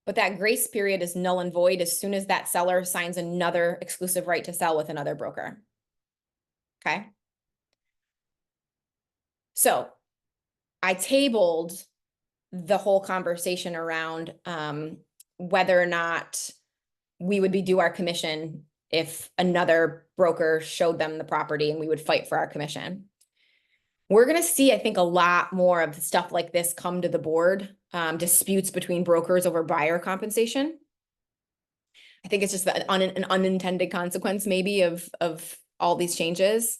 Speaker 1: but that grace period is null and void as soon as that seller signs another exclusive right to sell with another broker. Okay. So I tabled the whole conversation around whether or not we would be due our commission if another broker showed them the property and we would fight for our commission. We're going to see, I think, a lot more of stuff like this come to the board, disputes between brokers over buyer compensation. I think it's just an unintended consequence maybe of all these changes.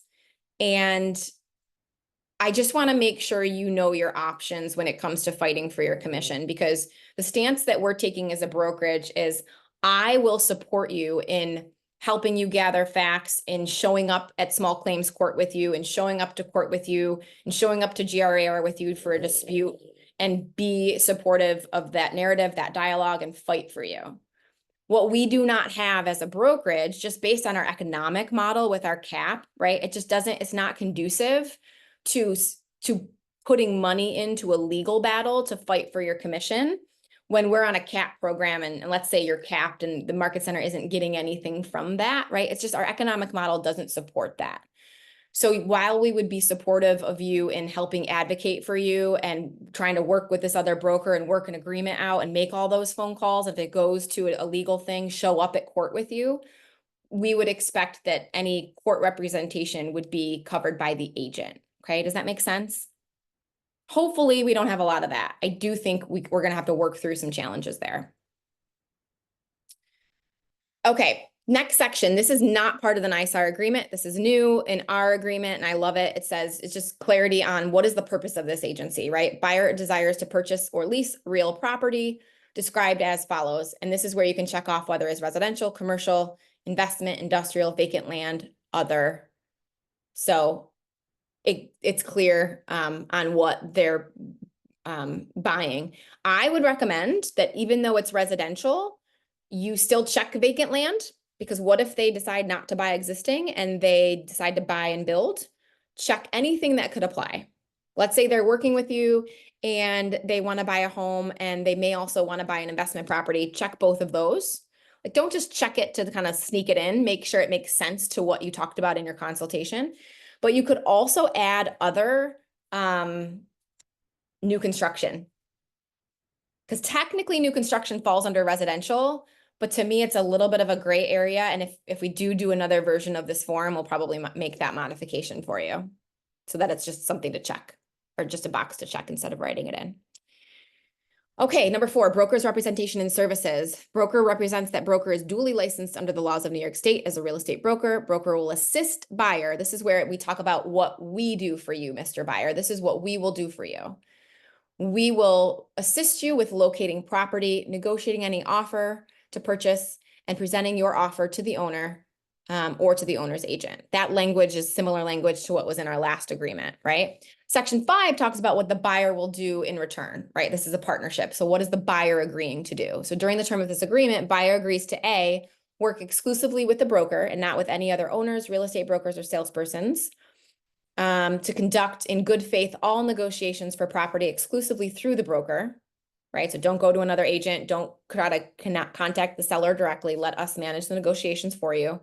Speaker 1: And I just want to make sure you know your options when it comes to fighting for your commission, because the stance that we're taking as a brokerage is I will support you in helping you gather facts, in showing up at small claims court with you, and showing up to court with you, and showing up to GRAR with you for a dispute, and be supportive of that narrative, that dialogue, and fight for you. What we do not have as a brokerage, just based on our economic model with our cap, right? It just doesn't, it's not conducive to putting money into a legal battle to fight for your commission when we're on a cap program, and let's say you're capped and the market center isn't getting anything from that, right? It's just our economic model doesn't support that. So while we would be supportive of you in helping advocate for you and trying to work with this other broker and work an agreement out and make all those phone calls, if it goes to a legal thing, show up at court with you, we would expect that any court representation would be covered by the agent. Okay, does that make sense? Hopefully we don't have a lot of that. I do think we're going to have to work through some challenges there. Okay, next section. This is not part of the NYSAR agreement. This is new in our agreement, and I love it. It says, it's just clarity on what is the purpose of this agency, right? Buyer desires to purchase or lease real property described as follows. And this is where you can check off whether it's residential, commercial, investment, industrial, vacant land, other. So it's clear on what they're buying. I would recommend that even though it's residential, you still check vacant land, because what if they decide not to buy existing and they decide to buy and build? Check anything that could apply. Let's say they're working with you and they want to buy a home and they may also want to buy an investment property. Check both of those. Like, don't just check it to kind of sneak it in. Make sure it makes sense to what you talked about in your consultation. But you could also add other new construction, because technically new construction falls under residential, but to me, it's a little bit of a gray area. And if we do another version of this form, we'll probably make that modification for you so that it's just something to check, or just a box to check instead of writing it in. Okay, number 4, broker's representation and services. Broker represents that broker is duly licensed under the laws of New York State as a real estate broker. Broker will assist buyer. This is where we talk about what we do for you, Mr. Buyer. This is what we will do for you. We will assist you with locating property, negotiating any offer to purchase, and presenting your offer to the owner or to the owner's agent. That language is similar language to what was in our last agreement, right? Section 5 talks about what the buyer will do in return, right? This is a partnership. So what is the buyer agreeing to do? So during the term of this agreement, buyer agrees to A, work exclusively with the broker and not with any other owners, real estate brokers, or salespersons, to conduct in good faith all negotiations for property exclusively through the broker, right? So don't go to another agent. Don't try to contact the seller directly. Let us manage the negotiations for you.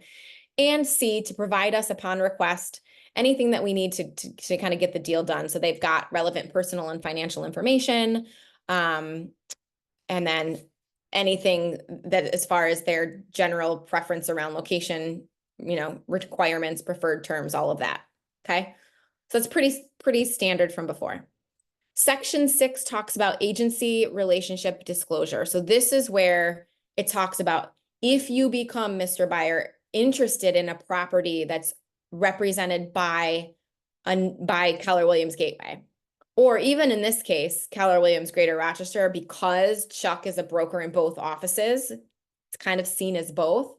Speaker 1: And C, to provide us upon request anything that we need to kind of get the deal done. So they've got relevant personal and financial information. And then anything that as far as their general preference around location, requirements, preferred terms, all of that. Okay. So it's pretty standard from before. Section 6 talks about agency relationship disclosure. So this is where it talks about if you become, Mr. Buyer, interested in a property that's represented by Keller Williams Gateway, or even in this case, Keller Williams Greater Rochester, because Chuck is a broker in both offices, it's kind of seen as both,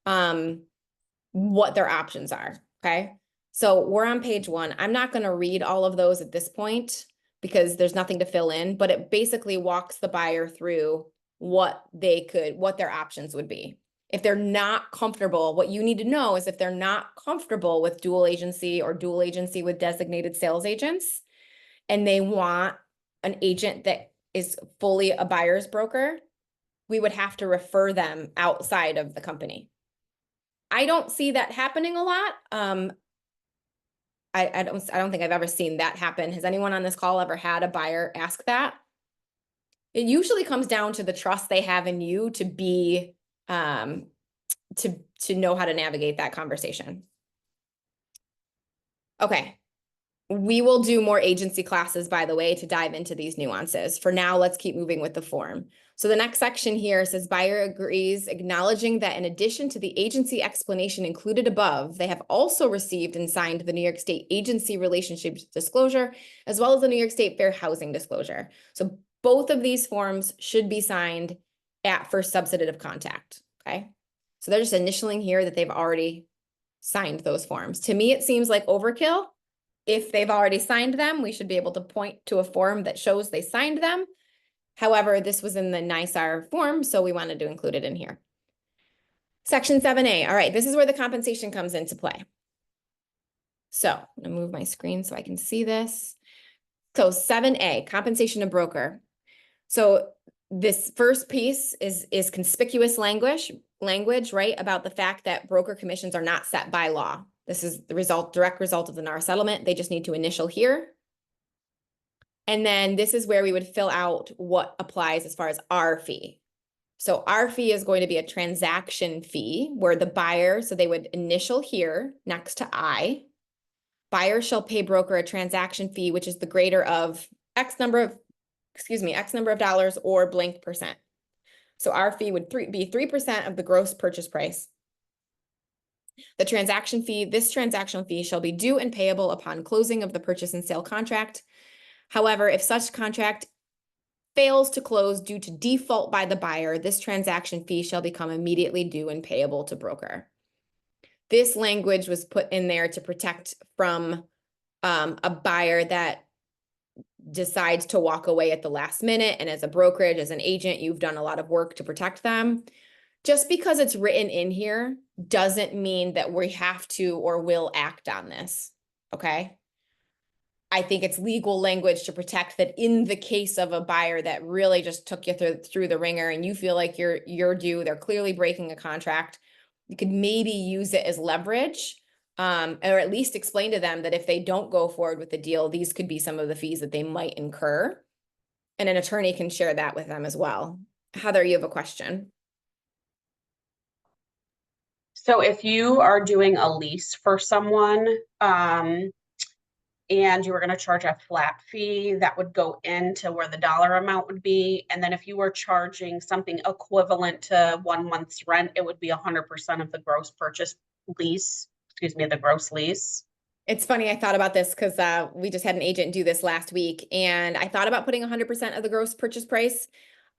Speaker 1: what their options are, okay? So we're on page 1. I'm not going to read all of those at this point because there's nothing to fill in, but it basically walks the buyer through what their options would be. If they're not comfortable, what you need to know is if they're not comfortable with dual agency or dual agency with designated sales agents, and they want an agent that is fully a buyer's broker, we would have to refer them outside of the company. I don't see that happening a lot. I don't think I've ever seen that happen. Has anyone on this call ever had a buyer ask that? It usually comes down to the trust they have in you to be to know how to navigate that conversation. Okay. We will do more agency classes, by the way, to dive into these nuances. For now, let's keep moving with the form. So the next section here says buyer agrees, acknowledging that in addition to the agency explanation included above, they have also received and signed the New York State Agency Relationships Disclosure, as well as the New York State Fair Housing Disclosure. So both of these forms should be signed at first substantive contact, okay? So they're just initialing here that they've already signed those forms. To me, it seems like overkill. If they've already signed them, we should be able to point to a form that shows they signed them. However, this was in the NYSAR form, so we wanted to include it in here. Section 7A. All right, this is where the compensation comes into play. So I'm gonna move my screen so I can see this. So 7A, compensation to broker. So this first piece is conspicuous language, right, about the fact that broker commissions are not set by law. This is the direct result of the NAR settlement. They just need to initial here. And then this is where we would fill out what applies as far as our fee. So our fee is going to be a transaction fee where the buyer, so they would initial here next to I. Buyer shall pay broker a transaction fee, which is the greater of X number of dollars or blank percent. So our fee would be 3% of the gross purchase price. The transaction fee, this transaction fee shall be due and payable upon closing of the purchase and sale contract. However, if such contract fails to close due to default by the buyer, this transaction fee shall become immediately due and payable to broker. This language was put in there to protect from a buyer that decides to walk away at the last minute. And as a brokerage, as an agent, you've done a lot of work to protect them. Just because it's written in here doesn't mean that we have to or will act on this, okay? I think it's legal language to protect that in the case of a buyer that really just took you through the ringer and you feel like you're due, they're clearly breaking a contract, you could maybe use it as leverage, or at least explain to them that if they don't go forward with the deal, these could be some of the fees that they might incur. And an attorney can share that with them as well. Heather, you have a question.
Speaker 3: So if you are doing a lease for someone, and you were going to charge a flat fee, that would go into where the dollar amount would be. And then if you were charging something equivalent to 1 month's rent, it would be 100% of the gross purchase lease, the gross lease.
Speaker 1: It's funny, I thought about this because we just had an agent do this last week, and I thought about putting 100% of the gross purchase price,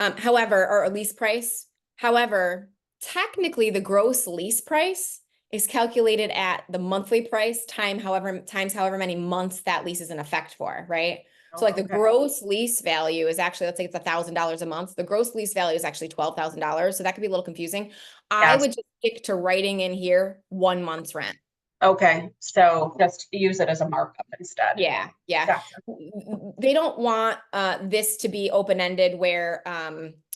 Speaker 1: or lease price. However, technically the gross lease price is calculated at the monthly price times however many months that lease is in effect for, right? So like the gross lease value is actually, let's say it's $1,000 a month. The gross lease value is actually $12,000. So that could be a little confusing. I would just stick to writing in here 1 month's rent.
Speaker 3: Okay, so just use it as a markup instead.
Speaker 1: Yeah.
Speaker 3: Gotcha.
Speaker 1: They don't want this to be open-ended where,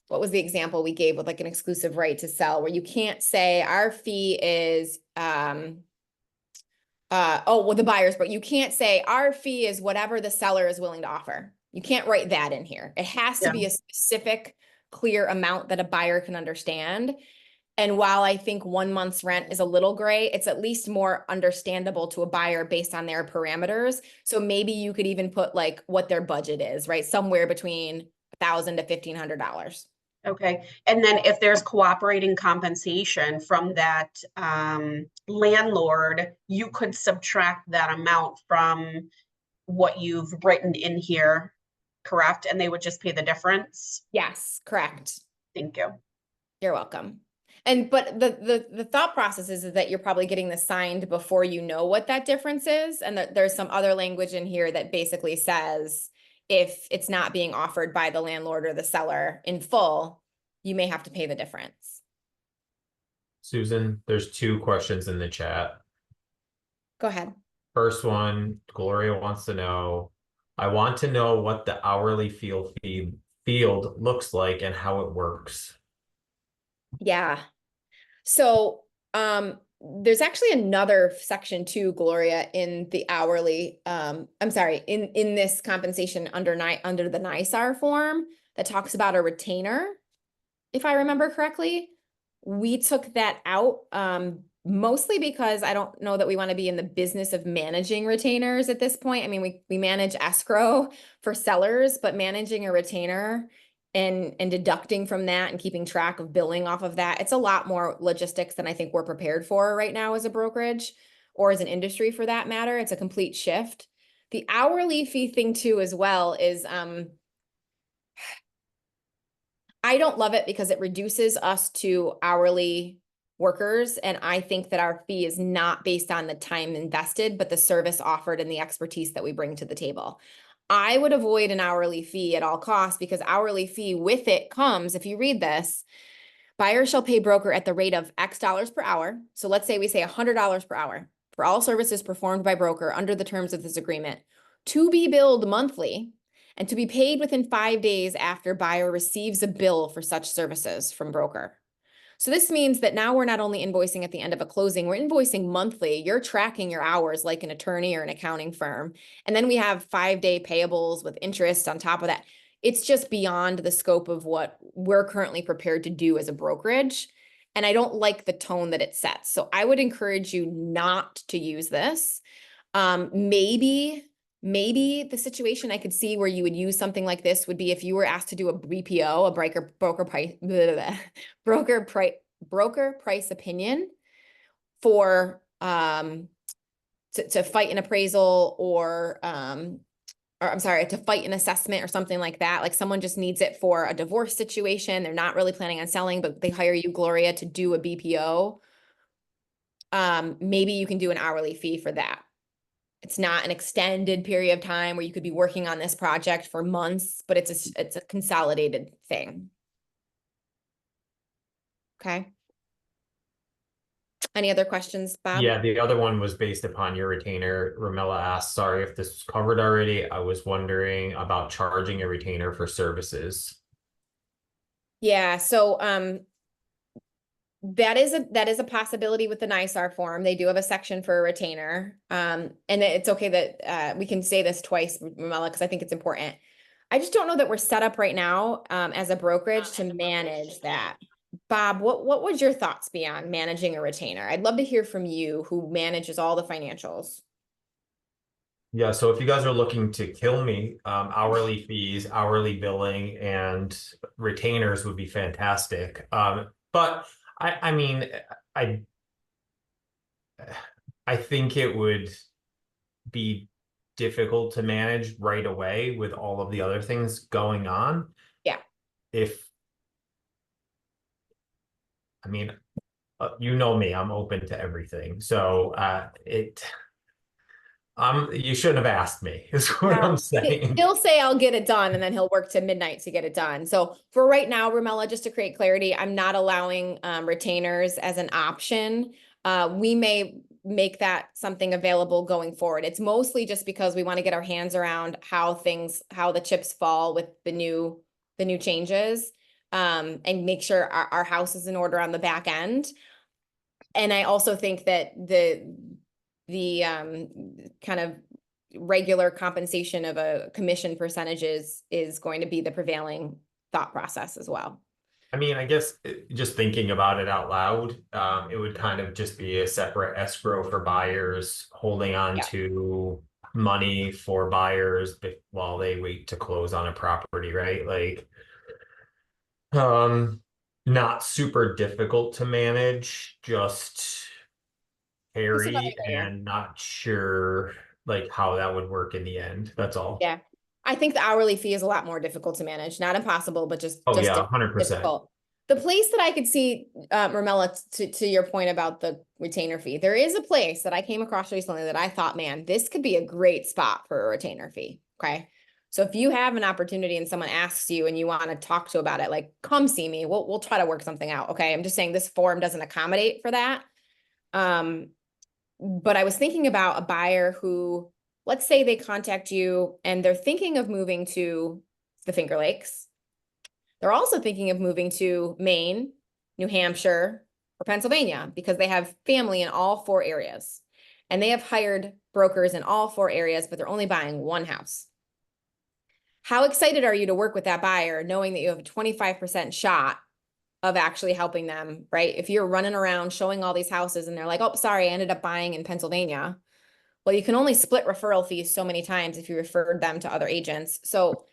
Speaker 1: what was the example we gave with like an exclusive right to sell, where you can't say our fee is, the buyer's, but you can't say our fee is whatever the seller is willing to offer. You can't write that in here. It has to be a specific, clear amount that a buyer can understand. And while I think 1 month's rent is a little gray, it's at least more understandable to a buyer based on their parameters. So maybe you could even put like what their budget is, right? Somewhere between $1,000 to $1,500.
Speaker 3: Okay, and then if there's cooperating compensation from that landlord, you could subtract that amount from what you've written in here, correct? And they would just pay the difference?
Speaker 1: Yes, correct.
Speaker 3: Thank you.
Speaker 1: You're welcome. But the thought process is that you're probably getting this signed before you know what that difference is. And that there's some other language in here that basically says if it's not being offered by the landlord or the seller in full, you may have to pay the difference.
Speaker 2: Susan, there's 2 questions in the chat.
Speaker 1: Go ahead.
Speaker 2: First one, Gloria wants to know, I want to know what the hourly field looks like and how it works.
Speaker 1: Yeah. So there's actually another section too, Gloria, in the hourly, in this compensation under the NYSAR form that talks about a retainer. If I remember correctly, we took that out mostly because I don't know that we want to be in the business of managing retainers at this point. I mean, we manage escrow for sellers, but managing a retainer and deducting from that and keeping track of billing off of that, it's a lot more logistics than I think we're prepared for right now as a brokerage or as an industry for that matter. It's a complete shift. The hourly fee thing too as well is I don't love it because it reduces us to hourly workers. And I think that our fee is not based on the time invested, but the service offered and the expertise that we bring to the table. I would avoid an hourly fee at all costs because hourly fee with it comes, if you read this, buyer shall pay broker at the rate of X dollars per hour. So let's say we say $100 per hour for all services performed by broker under the terms of this agreement to be billed monthly and to be paid within 5 days after buyer receives a bill for such services from broker. So this means that now we're not only invoicing at the end of a closing, we're invoicing monthly. You're tracking your hours like an attorney or an accounting firm. And then we have 5-day payables with interest on top of that. It's just beyond the scope of what we're currently prepared to do as a brokerage. And I don't like the tone that it sets. So I would encourage you not to use this. Maybe the situation I could see where you would use something like this would be if you were asked to do a BPO, a broker price opinion for to fight an appraisal or I'm sorry, to fight an assessment or something like that. Like someone just needs it for a divorce situation. They're not really planning on selling, but they hire you, Gloria, to do a BPO. Maybe you can do an hourly fee for that. It's not an extended period of time where you could be working on this project for months, but it's a consolidated thing. Okay. Any other questions, Bob?
Speaker 2: Yeah, the other one was based upon your retainer. Ramella asked, sorry if this was covered already. I was wondering about charging a retainer for services.
Speaker 1: Yeah, so that is a possibility with the NISAR form. They do have a section for a retainer. And it's okay that we can say this twice, Ramella, because I think it's important. I just don't know that we're set up right now as a brokerage to manage that. Bob, what would your thoughts be on managing a retainer? I'd love to hear from you who manages all the financials.
Speaker 2: Yeah, so if you guys are looking to kill me, hourly fees, hourly billing, and retainers would be fantastic. But I mean, I think it would be difficult to manage right away with all of the other things going on.
Speaker 1: Yeah.
Speaker 2: I mean, you know me, I'm open to everything. So you shouldn't have asked me, is what I'm saying.
Speaker 1: He'll say I'll get it done, and then he'll work to midnight to get it done. So for right now, Ramella, just to create clarity, I'm not allowing retainers as an option. We may make that something available going forward. It's mostly just because we want to get our hands around how the chips fall with the new changes, and make sure our house is in order on the back end. And I also think that the kind of regular compensation of a commission percentages is going to be the prevailing thought process as well.
Speaker 2: I mean, I guess just thinking about it out loud, it would kind of just be a separate escrow for buyers holding on to money for buyers while they wait to close on a property, right? Like, not super difficult to manage, just hairy and not sure like how that would work in the end. That's all.
Speaker 1: Yeah. I think the hourly fee is a lot more difficult to manage. Not impossible, but just
Speaker 2: 100%.
Speaker 1: difficult. The place that I could see, Ramella, to your point about the retainer fee, there is a place that I came across recently that I thought, man, this could be a great spot for a retainer fee. Okay. So if you have an opportunity and someone asks you and you want to talk to about it, like, come see me. We'll try to work something out. Okay. I'm just saying this form doesn't accommodate for that. But I was thinking about a buyer who, let's say they contact you and they're thinking of moving to the Finger Lakes. They're also thinking of moving to Maine, New Hampshire, or Pennsylvania because they have family in all 4 areas. And they have hired brokers in all 4 areas, but they're only buying one house. How excited are you to work with that buyer knowing that you have a 25% shot of actually helping them, right? If you're running around showing all these houses and they're like, oh, sorry, I ended up buying in Pennsylvania. Well, you can only split referral fees so many times if you referred them to other agents. So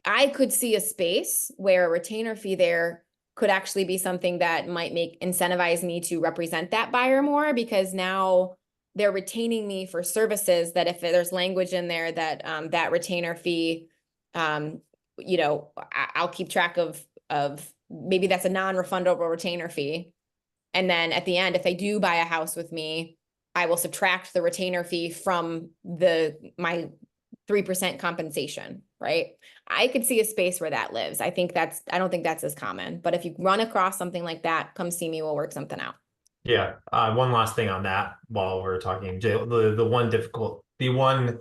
Speaker 1: I could see a space where a retainer fee there could actually be something that might incentivize me to represent that buyer more, because now they're retaining me for services that if there's language in there that that retainer fee, you know, I'll keep track of maybe that's a non-refundable retainer fee. And then at the end, if they do buy a house with me, I will subtract the retainer fee from my 3% compensation, right? I could see a space where that lives. I don't think that's as common, but if you run across something like that, come see me, we'll work something out.
Speaker 2: Yeah, one last thing on that while we're talking, the one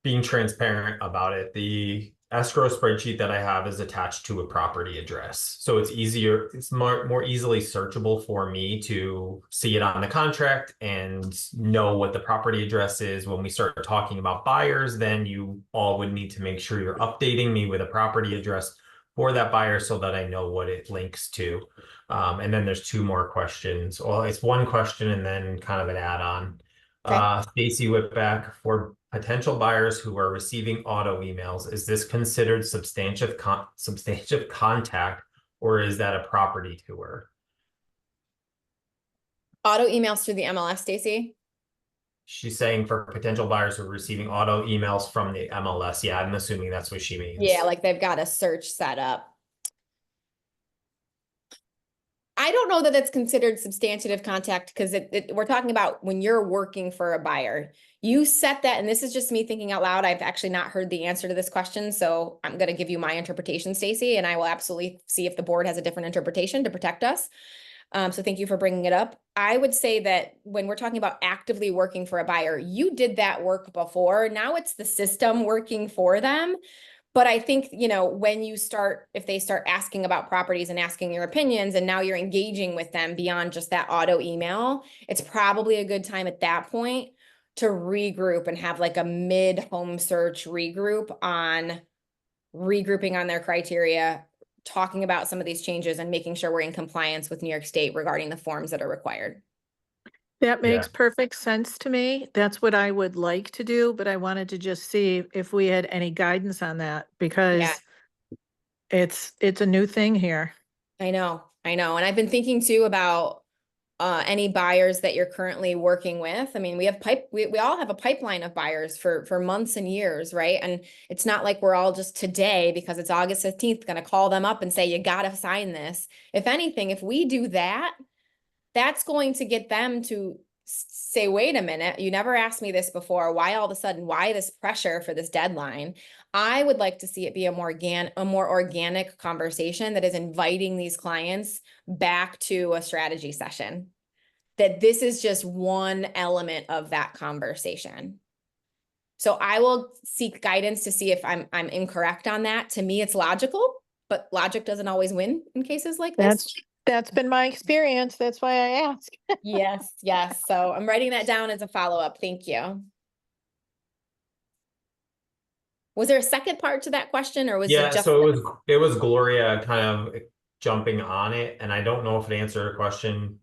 Speaker 2: being transparent about it, the escrow spreadsheet that I have is attached to a property address. So it's more easily searchable for me to see it on the contract and know what the property address is. When we start talking about buyers, then you all would need to make sure you're updating me with a property address for that buyer so that I know what it links to. And then there's two more questions. Well, it's one question and then kind of an add-on.
Speaker 1: Okay.
Speaker 2: Stacy Whitback, for potential buyers who are receiving auto emails, is this considered substantive contact, or is that a property tour?
Speaker 1: Auto emails through the MLS, Stacy?
Speaker 2: She's saying for potential buyers who are receiving auto emails from the MLS. Yeah, I'm assuming that's what she means.
Speaker 1: Yeah, like they've got a search set up. I don't know that it's considered substantive contact because we're talking about when you're working for a buyer. You set that, and this is just me thinking out loud. I've actually not heard the answer to this question, so I'm going to give you my interpretation, Stacy, and I will absolutely see if the board has a different interpretation to protect us. So thank you for bringing it up. I would say that when we're talking about actively working for a buyer, you did that work before. Now it's the system working for them. But I think, you know, if they start asking about properties and asking your opinions, and now you're engaging with them beyond just that auto email, it's probably a good time at that point to regroup and have like a mid-home search regroup on regrouping on their criteria, talking about some of these changes and making sure we're in compliance with New York State regarding the forms that are required.
Speaker 8: That makes perfect sense to me. That's what I would like to do, but I wanted to just see if we had any guidance on that because it's a new thing here.
Speaker 1: I know. And I've been thinking too about any buyers that you're currently working with. I mean, we all have a pipeline of buyers for months and years, right? And it's not like we're all just today, because it's August 15th, going to call them up and say, you got to sign this. If anything, if we do that, that's going to get them to say, wait a minute, you never asked me this before. Why all of a sudden, why this pressure for this deadline? I would like to see it be a more organic conversation that is inviting these clients back to a strategy session. That this is just one element of that conversation. So I will seek guidance to see if I'm incorrect on that. To me, it's logical, but logic doesn't always win in cases like this.
Speaker 8: That's been my experience. That's why I ask.
Speaker 1: Yes. So I'm writing that down as a follow-up. Thank you. Was there a second part to that question, or was it just?
Speaker 2: So it was Gloria kind of jumping on it, and I don't know if it answered her question.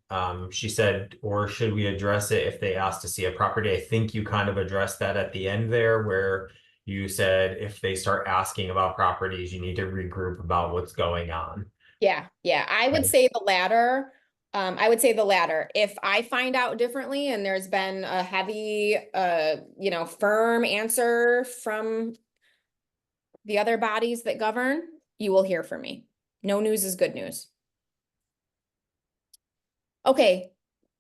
Speaker 2: She said, or should we address it if they ask to see a property? I think you kind of addressed that at the end there, where you said if they start asking about properties, you need to regroup about what's going on.
Speaker 1: Yeah. I would say the latter. If I find out differently and there's been a heavy, firm answer from the other bodies that govern, you will hear from me. No news is good news. Okay.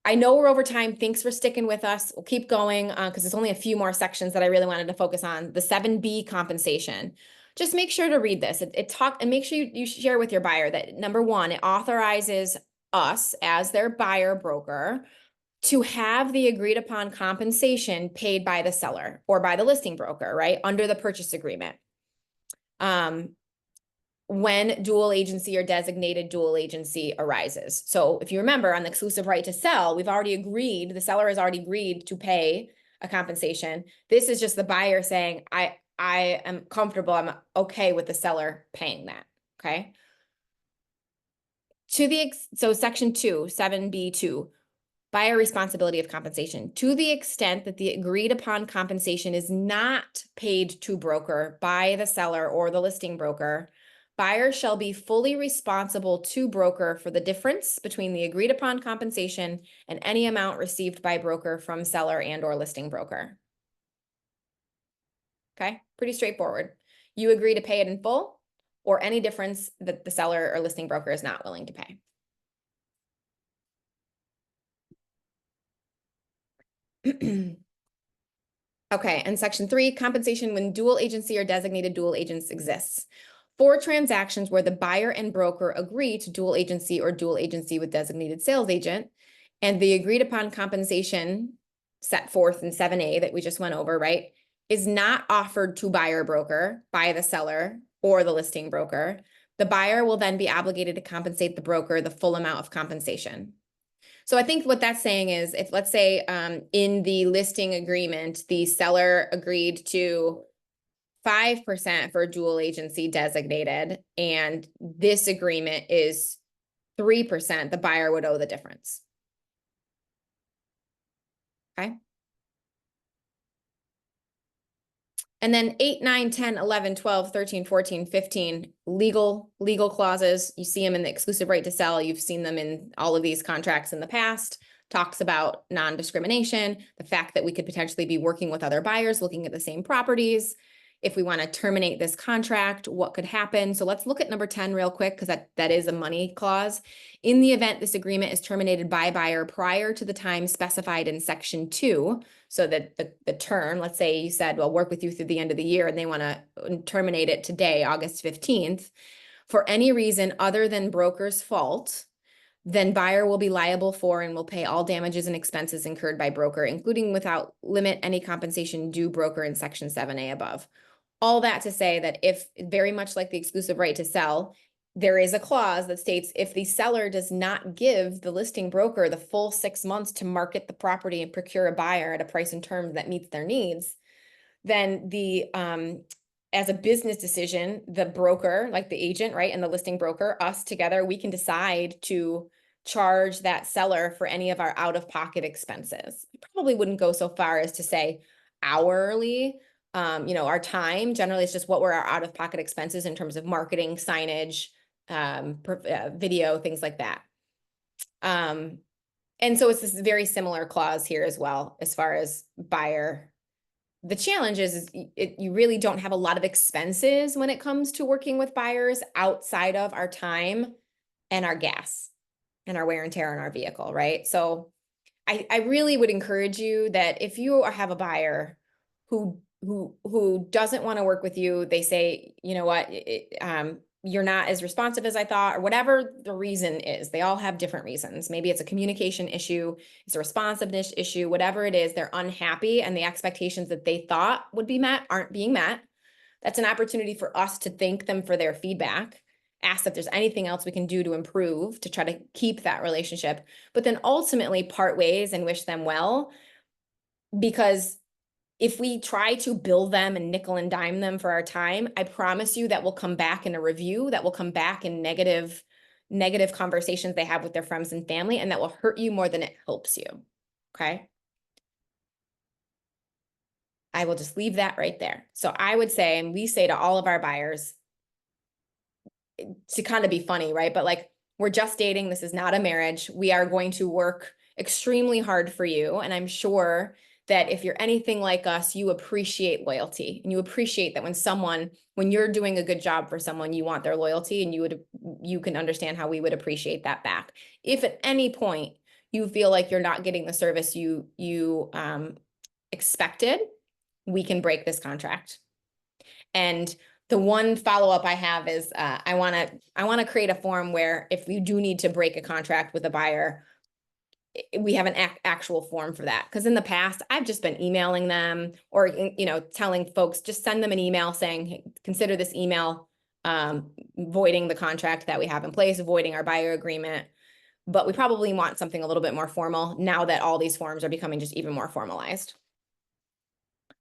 Speaker 1: I know we're over time. Thanks for sticking with us. We'll keep going because there's only a few more sections that I really wanted to focus on. The 7B compensation. Just make sure to read this. And make sure you share with your buyer that, number one, it authorizes us as their buyer broker to have the agreed upon compensation paid by the seller or by the listing broker, right? Under the purchase agreement. When dual agency or designated dual agency arises. So if you remember, on the exclusive right to sell, the seller has already agreed to pay a compensation. This is just the buyer saying, I am comfortable, I'm okay with the seller paying that, okay? So section 2, 7B2, buyer responsibility of compensation. To the extent that the agreed upon compensation is not paid to broker by the seller or the listing broker, buyer shall be fully responsible to broker for the difference between the agreed upon compensation and any amount received by broker from seller and or listing broker. Okay, pretty straightforward. You agree to pay it in full or any difference that the seller or listing broker is not willing to pay. Okay, and section 3, compensation when dual agency or designated dual agents exists. For transactions where the buyer and broker agree to dual agency or dual agency with designated sales agent, and the agreed upon compensation set forth in 7A that we just went over, right, is not offered to buyer broker by the seller or the listing broker, the buyer will then be obligated to compensate the broker the full amount of compensation. So I think what that's saying is if, let's say, in the listing agreement, the seller agreed to 5% for dual agency designated, and this agreement is 3%, the buyer would owe the difference. Okay. And then 8, 9, 10, 11, 12, 13, 14, 15, legal clauses. You see them in the exclusive right to sell. You've seen them in all of these contracts in the past. Talks about non-discrimination, the fact that we could potentially be working with other buyers looking at the same properties. If we want to terminate this contract, what could happen? So let's look at number 10 real quick, because that is a money clause. In the event this agreement is terminated by buyer prior to the time specified in section 2, so that the term, let's say you said, well, work with you through the end of the year, and they want to terminate it today, August 15th, for any reason other than broker's fault, then buyer will be liable for and will pay all damages and expenses incurred by broker, including without limit any compensation due broker in section 7A above. All that to say that if, very much like the exclusive right to sell, there is a clause that states if the seller does not give the listing broker the full 6 months to market the property and procure a buyer at a price and terms that meets their needs, then the as a business decision, the broker, like the agent, right, and the listing broker, us together, we can decide to charge that seller for any of our out-of-pocket expenses. I probably wouldn't go so far as to say hourly. Our time, generally it's just what were our out-of-pocket expenses in terms of marketing, signage, video, things like that. And so it's this very similar clause here as well, as far as buyer. The challenge is you really don't have a lot of expenses when it comes to working with buyers outside of our time and our gas and our wear and tear on our vehicle, right? So I really would encourage you that if you have a buyer who doesn't want to work with you, they say, you know what, you're not as responsive as I thought, or whatever the reason is. They all have different reasons. Maybe it's a communication issue, it's a responsiveness issue, whatever it is, they're unhappy and the expectations that they thought would be met aren't being met. That's an opportunity for us to thank them for their feedback, ask if there's anything else we can do to improve, to try to keep that relationship, but then ultimately part ways and wish them well. Because if we try to bill them and nickel and dime them for our time, I promise you that will come back in a review, that will come back in negative conversations they have with their friends and family, and that will hurt you more than it helps you, okay? I will just leave that right there. So I would say, and we say to all of our buyers, to kind of be funny, right? But like, we're just dating, this is not a marriage. We are going to work extremely hard for you, and I'm sure that if you're anything like us, you appreciate loyalty, and you appreciate that when you're doing a good job for someone, you want their loyalty, and you can understand how we would appreciate that back. If at any point you feel like you're not getting the service you expected, we can break this contract. And the one follow-up I have is I want to create a form where if you do need to break a contract with a buyer, we have an actual form for that. Because in the past, I've just been emailing them or, telling folks, just send them an email saying, hey, consider this email voiding the contract that we have in place, voiding our buyer agreement. But we probably want something a little bit more formal now that all these forms are becoming just even more formalized.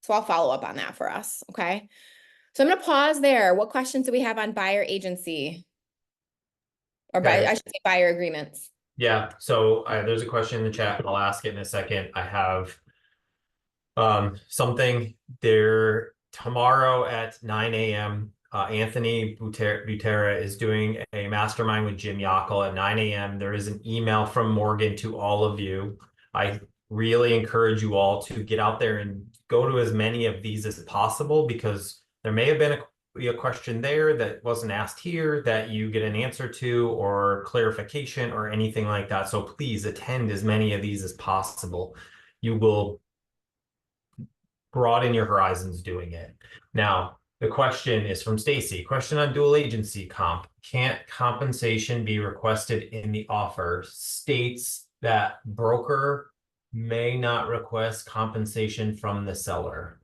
Speaker 1: So I'll follow up on that for us, okay? So I'm going to pause there. What questions do we have on buyer agency? or
Speaker 2: Okay.
Speaker 1: I should say buyer agreements.
Speaker 2: Yeah, so there's a question in the chat, and I'll ask it in a second. I have something there tomorrow at 9 a.m. Anthony Butera is doing a mastermind with Jim Yockel at 9 a.m. There is an email from Morgan to all of you. I really encourage you all to get out there and go to as many of these as possible, because there may have been a question there that wasn't asked here that you get an answer to, or clarification or anything like that. So please attend as many of these as possible. You will broaden your horizons doing it. Now, the question is from Stacy. Question on dual agency comp. Can't compensation be requested in the offer? States that broker may not request compensation from the seller.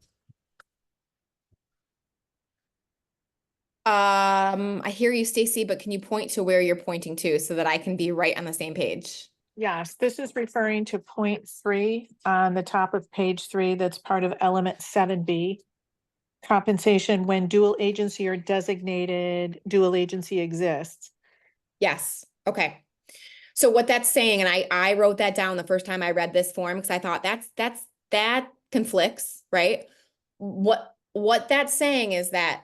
Speaker 1: I hear you, Stacy, but can you point to where you're pointing to so that I can be right on the same page?
Speaker 8: Yes, this is referring to point 3 on the top of page 3. That's part of element 7B. Compensation when dual agency or designated dual agency exists.
Speaker 1: Yes. Okay. So what that's saying, and I wrote that down the first time I read this form because I thought that conflicts, right? What that's saying is that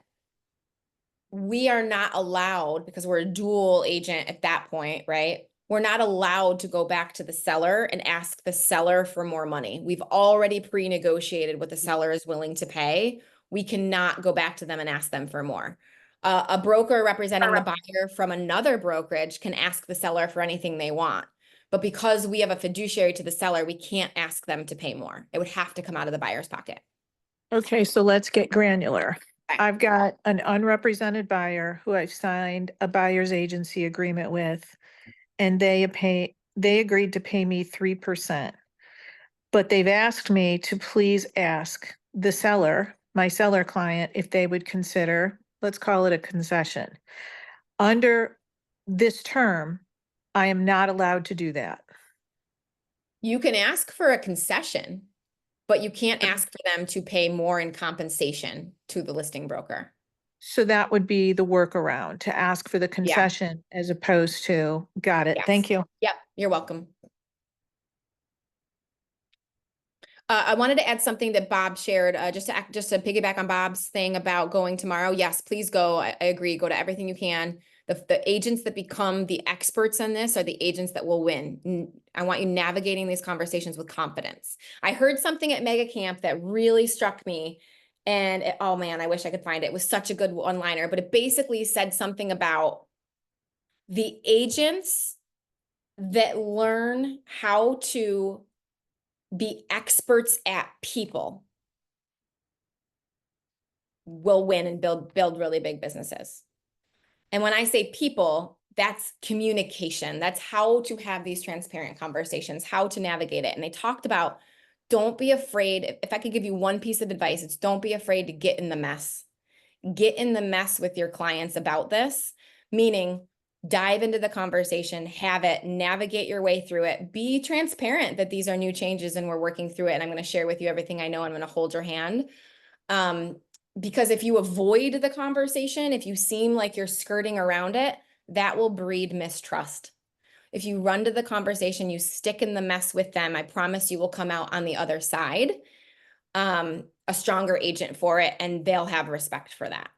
Speaker 1: we are not allowed, because we're a dual agent at that point, right? We're not allowed to go back to the seller and ask the seller for more money. We've already pre-negotiated what the seller is willing to pay. We cannot go back to them and ask them for more. A broker representing the buyer from another brokerage can ask the seller for anything they want. But because we have a fiduciary to the seller, we can't ask them to pay more. It would have to come out of the buyer's pocket.
Speaker 8: Okay, so let's get granular.
Speaker 1: Okay.
Speaker 8: I've got an unrepresented buyer who I've signed a buyer's agency agreement with, and they agreed to pay me 3%. But they've asked me to please ask the seller, my seller client, if they would consider, let's call it a concession. Under this term, I am not allowed to do that.
Speaker 1: You can ask for a concession, but you can't ask for them to pay more in compensation to the listing broker.
Speaker 8: So that would be the workaround, to ask for the concession as opposed to, got it.
Speaker 1: Yes.
Speaker 8: Thank you.
Speaker 1: Yep, you're welcome. I wanted to add something that Bob shared, just to piggyback on Bob's thing about going tomorrow. Yes, please go. I agree. Go to everything you can. The agents that become the experts on this are the agents that will win. I want you navigating these conversations with confidence. I heard something at Mega Camp that really struck me, and oh man, I wish I could find it. It was such a good one-liner, but it basically said something about the agents that learn how to be experts at people will win and build really big businesses. And when I say people, that's communication. That's how to have these transparent conversations, how to navigate it. And they talked about, don't be afraid. If I could give you one piece of advice, it's don't be afraid to get in the mess. Get in the mess with your clients about this, meaning dive into the conversation, have it, navigate your way through it, be transparent that these are new changes and we're working through it. And I'm going to share with you everything I know. I'm going to hold your hand. Because if you avoid the conversation, if you seem like you're skirting around it, that will breed mistrust. If you run to the conversation, you stick in the mess with them, I promise you will come out on the other side, a stronger agent for it, and they'll have respect for that.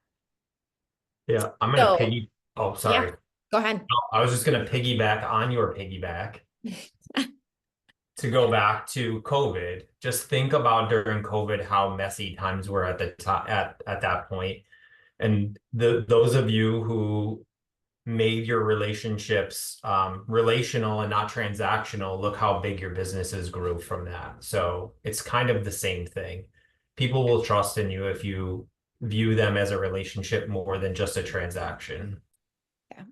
Speaker 2: Yeah, I'm gonna oh, sorry.
Speaker 1: Yeah, go ahead.
Speaker 2: No, I was just gonna piggyback on your piggyback. To go back to COVID, just think about during COVID how messy times were at the top at that point. And those of you who made your relationships relational and not transactional, look how big your businesses grew from that. So it's kind of the same thing. People will trust in you if you view them as a relationship more than just a transaction.
Speaker 1: Yeah.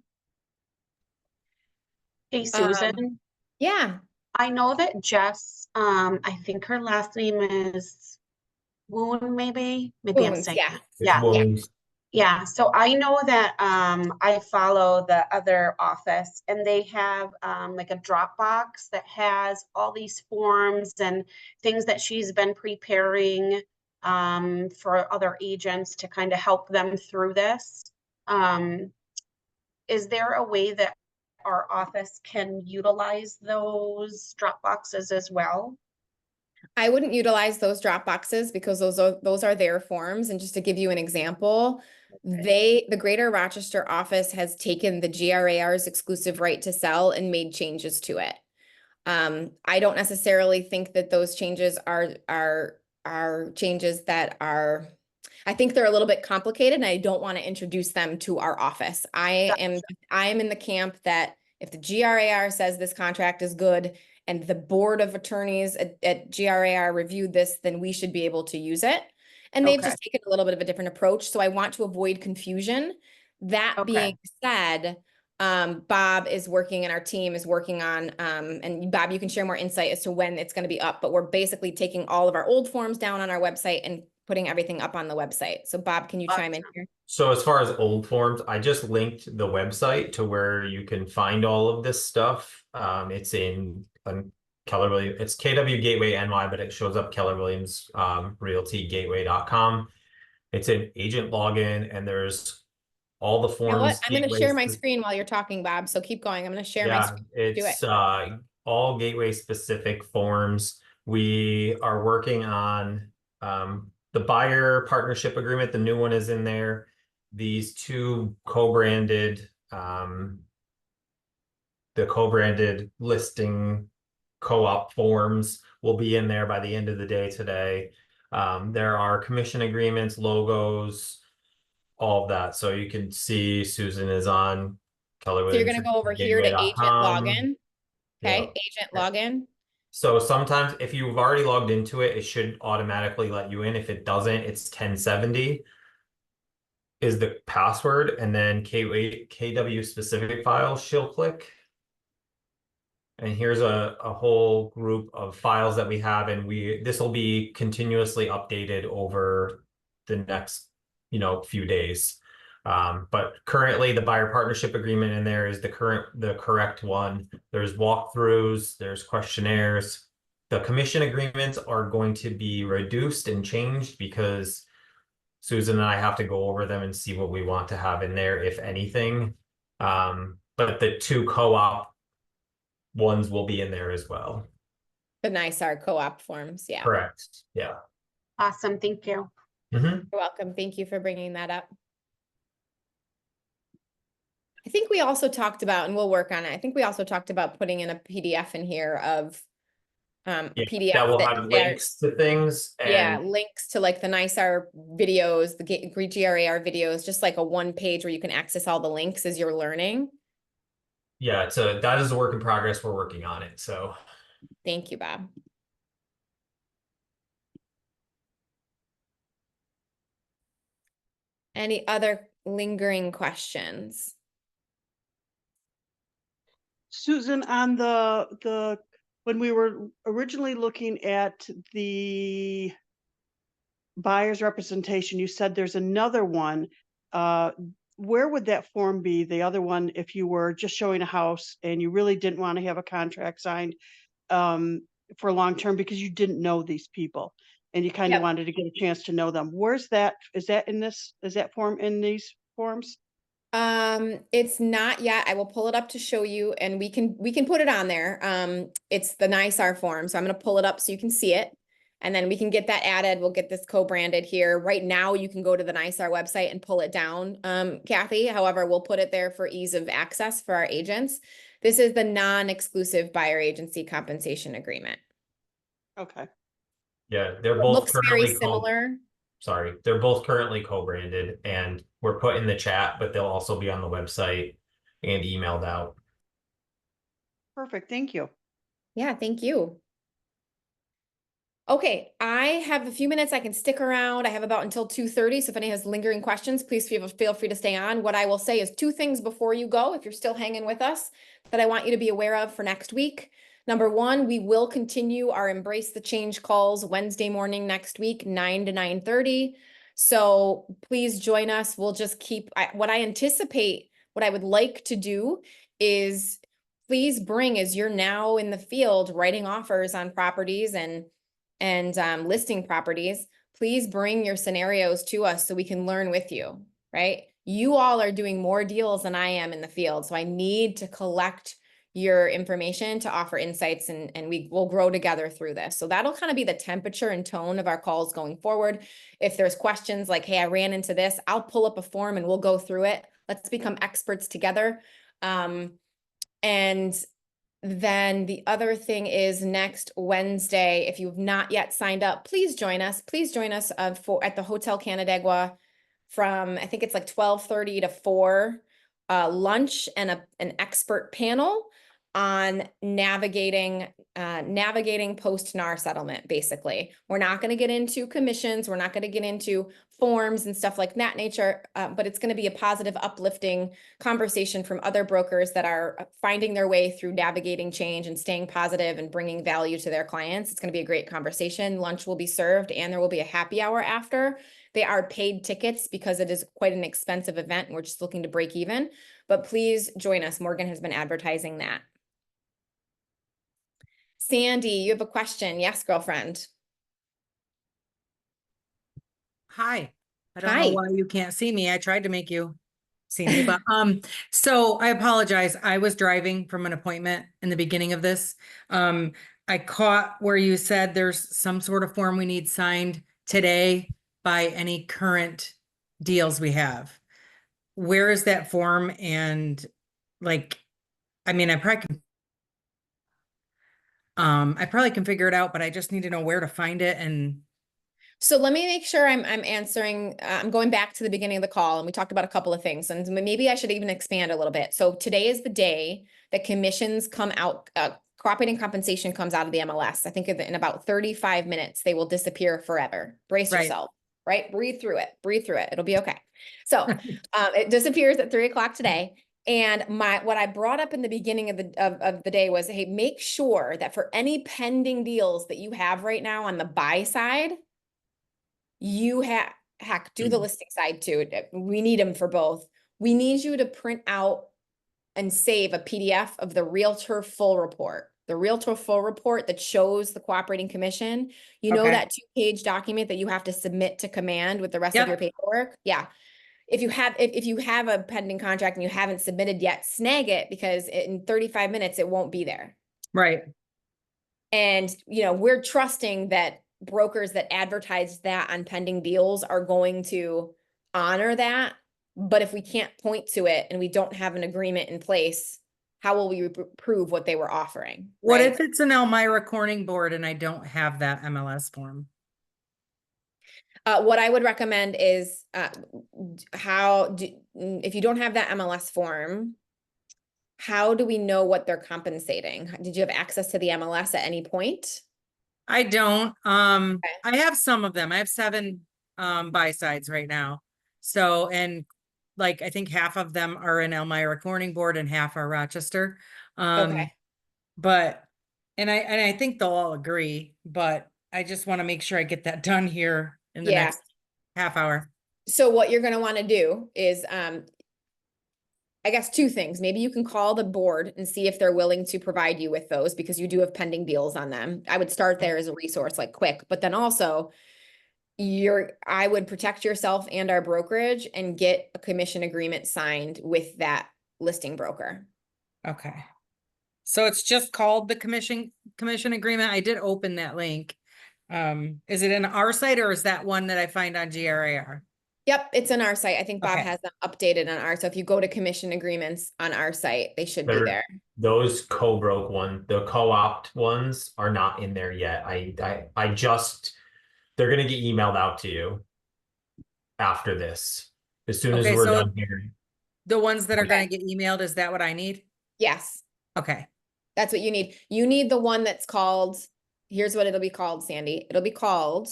Speaker 3: Hey, Susan.
Speaker 1: Yeah.
Speaker 3: I know that Jess, I think her last name is Woon, maybe I'm
Speaker 1: Woons,
Speaker 3: saying.
Speaker 1: yeah.
Speaker 3: Yeah.
Speaker 2: Wounds.
Speaker 3: Yeah. So I know that I follow the other office, and they have like a Dropbox that has all these forms and things that she's been preparing for other agents to kind of help them through this. Is there a way that our office can utilize those drop boxes as well?
Speaker 1: I wouldn't utilize those drop boxes because those are their forms. And just to give you an example, the Greater Rochester office has taken the GRAR's exclusive right to sell and made changes to it. I don't necessarily think that those changes are changes that are, I think they're a little bit complicated and I don't want to introduce them to our office. I am in the camp that if the GRAR says this contract is good and the board of attorneys at GRAR reviewed this, then we should be able to use it. And they've
Speaker 3: Okay.
Speaker 1: just taken a little bit of a different approach. So I want to avoid confusion. That
Speaker 3: Okay.
Speaker 1: being said, Bob is working and our team is working on, and Bob, you can share more insight as to when it's going to be up, but we're basically taking all of our old forms down on our website and putting everything up on the website. So Bob, can you chime in here?
Speaker 2: So as far as old forms, I just linked the website to where you can find all of this stuff. It's in Keller Williams, it's KW Gateway NY, but it shows up Keller Williams realtygateway.com. It's an agent login and there's all the
Speaker 1: You know what?
Speaker 2: forms.
Speaker 1: I'm going to share my
Speaker 2: gateways-
Speaker 1: screen while you're talking, Bob. So keep going. I'm going to share my
Speaker 2: Yeah,
Speaker 1: screen. Do
Speaker 2: it's
Speaker 1: it.
Speaker 2: all gateway specific forms. We are working on the buyer partnership agreement. The new one is in there. These two co-branded the co-branded listing co-op forms will be in there by the end of the day today. There are commission agreements, logos, all of that. So you can see Susan is on Keller
Speaker 1: So you're
Speaker 2: Williams.
Speaker 1: going to go over here to agent login. Okay,
Speaker 2: Yeah.
Speaker 1: agent login.
Speaker 2: So sometimes if you've already logged into it, it should automatically let you in. If it doesn't, it's 1070 is the password, and then KW specific file she'll click. And here's a whole group of files that we have, and this will be continuously updated over the next, few days. But currently the buyer partnership agreement in there is the correct one. There's walkthroughs, there's questionnaires. The commission agreements are going to be reduced and changed because Susan and I have to go over them and see what we want to have in there, if anything. But the two co-op ones will be in there as well.
Speaker 1: The NYSAR co-op forms. Yeah.
Speaker 2: Correct. Yeah.
Speaker 3: Awesome, thank you.
Speaker 1: You're welcome. Thank you for bringing that up. I think we also talked about, and we'll work on it. I think we also talked about putting in a PDF in here of a PDF
Speaker 2: that will have links to things. And
Speaker 1: yeah, links to like the NYSAR videos, the GRAR videos, just like a one page where you can access all the links as you're learning.
Speaker 2: yeah, that is a work in progress. We're working on it. So
Speaker 1: thank you, Bob. Any other lingering questions?
Speaker 6: Susan, on the when we were originally looking at the buyer's representation, you said there's another one. Where would that form be? The other one, if you were just showing a house and you really didn't want to have a contract signed for long term because you didn't know these people and you kind of wanted to get a chance to know them. Where's that? Is that in this? Is that form in these forms?
Speaker 1: It's not yet. I will pull it up to show you and we can put it on there. It's the NYSAR form. So I'm going to pull it up so you can see it. And then we can get that added. We'll get this co-branded here. Right now, you can go to the NYSAR website and pull it down, Kathy. However, we'll put it there for ease of access for our agents. This is the non-exclusive buyer agency compensation agreement.
Speaker 6: Okay.
Speaker 2: yeah, they're both
Speaker 1: Looks very
Speaker 2: currently
Speaker 1: similar.
Speaker 2: Sorry, they're both currently co-branded and we're put in the chat, but they'll also be on the website and emailed out.
Speaker 6: Perfect. Thank you.
Speaker 1: Yeah, thank you. Okay, I have a few minutes. I can stick around. I have about until 2:30. So if anyone has lingering questions, please feel free to stay on. What I will say is two things before you go, if you're still hanging with us, that I want you to be aware of for next week. Number one, we will continue our Embrace the Change calls Wednesday morning next week, 9 to 9:30. So please join us. We'll just keep, what I anticipate, what I would like to do is please bring, as you're now in the field writing offers on properties and listing properties, please bring your scenarios to us so we can learn with you, right? You all are doing more deals than I am in the field, so I need to collect your information to offer insights, and we will grow together through this. So that'll kind of be the temperature and tone of our calls going forward. If there's questions like, hey, I ran into this, I'll pull up a form and we'll go through it. Let's become experts together. And then the other thing is next Wednesday, if you've not yet signed up, please join us. Please join us at the Hotel Canandaigua from, I think it's like 12:30 to 4, lunch and an expert panel on navigating post-NAR settlement, basically. We're not going to get into commissions. We're not going to get into forms and stuff like that nature, but it's going to be a positive, uplifting conversation from other brokers that are finding their way through navigating change and staying positive and bringing value to their clients. It's going to be a great conversation. Lunch will be served and there will be a happy hour after. They are paid tickets because it is quite an expensive event and we're just looking to break even, but please join us. Morgan has been advertising that. Sandy, you have a question. Yes, girlfriend.
Speaker 9: Hi. I don't
Speaker 1: Hi.
Speaker 9: know why you can't see me. I tried to make you see me, but so I apologize. I was driving from an appointment in the beginning of this. I caught where you said there's some sort of form we need signed today by any current deals we have. Where is that form? And like, I mean, I probably can figure it out, but I just need to know where to find it. And
Speaker 1: so let me make sure I'm answering. I'm going back to the beginning of the call and we talked about a couple of things and maybe I should even expand a little bit. So today is the day that commissions come out, cooperating compensation comes out of the MLS. I think in about 35 minutes, they will disappear forever. Brace yourself, right? Breathe through it. It'll be okay. So it disappears at 3 o'clock today. And what I brought up in the beginning of the day was, hey, make sure that for any pending deals that you have right now on the buy side, you do the listing side too. We need them for both. We need you to print out and save a PDF of the Realtor full report. The Realtor full report that shows the cooperating commission. You know that 2-page document that you have to submit to command with the rest of your paperwork? Yeah. If you have a pending contract and you haven't submitted yet, snag it because in 35 minutes it won't be there.
Speaker 9: right.
Speaker 1: And we're trusting that brokers that advertise that on pending deals are going to honor that. But if we can't point to it and we don't have an agreement in place, how will we prove what they were offering?
Speaker 9: What if it's an Elmira Corning board and I don't have that MLS form?
Speaker 1: What I would recommend is if you don't have that MLS form, how do we know what they're compensating? Did you have access to the MLS at any point?
Speaker 9: I don't. I have some of them. I have 7 buy sides right now. So, and like I think half of them are in Elmira Corning board and half are Rochester. But and I think they'll all agree, but I just want to make sure I get that done here in the next half hour.
Speaker 1: So what you're going to want to do is I guess 2 things. Maybe you can call the board and see if they're willing to provide you with those because you do have pending deals on them. I would start there as a resource, like quick, but then also I would protect yourself and our brokerage and get a commission agreement signed with that listing broker.
Speaker 9: Okay. So it's just called the commission agreement. I did open that link. Is it in our site or is that one that I find on GRAR?
Speaker 1: Yep, it's on our site. I think Bob has them updated on our. So if you go to commission agreements on our site, they should be there.
Speaker 2: Those co-broke the co-opt ones are not in there yet. They're gonna get emailed out to you after this. As soon as we're done here.
Speaker 9: The ones that are gonna get emailed, is that what I need?
Speaker 1: Yes.
Speaker 9: Okay.
Speaker 1: That's what you need. You need the one that's called, here's what it'll be called, Sandy. It'll be called,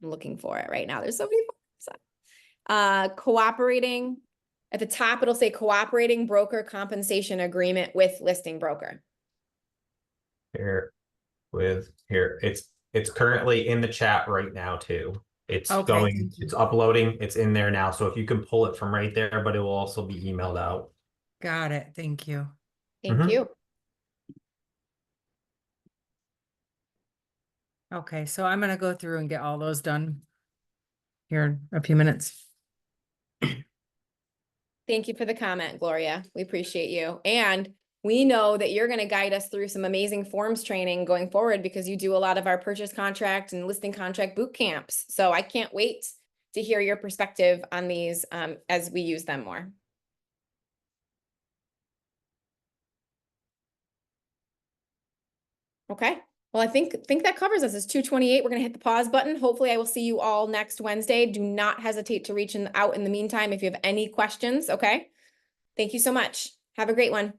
Speaker 1: I'm looking for it right now. There's so many. Cooperating, at the top, it'll say cooperating broker compensation agreement with listing broker.
Speaker 2: It's currently in the chat right now too. It's uploading, it's in there now. So if you can pull it from right there, but it will also be emailed out.
Speaker 9: Got it. Thank you.
Speaker 1: Thank you.
Speaker 9: Okay, so I'm gonna go through and get all those done. here in a few minutes.
Speaker 1: Thank you for the comment, Gloria. We appreciate you. And we know that you're going to guide us through some amazing forms training going forward because you do a lot of our purchase contract and listing contract boot camps. So I can't wait to hear your perspective on these as we use them more. Okay. Well, I think that covers us. It's 2:28. We're going to hit the pause button. Hopefully I will see you all next Wednesday. Do not hesitate to reach out in the meantime if you have any questions. Okay. Thank you so much. Have a great one.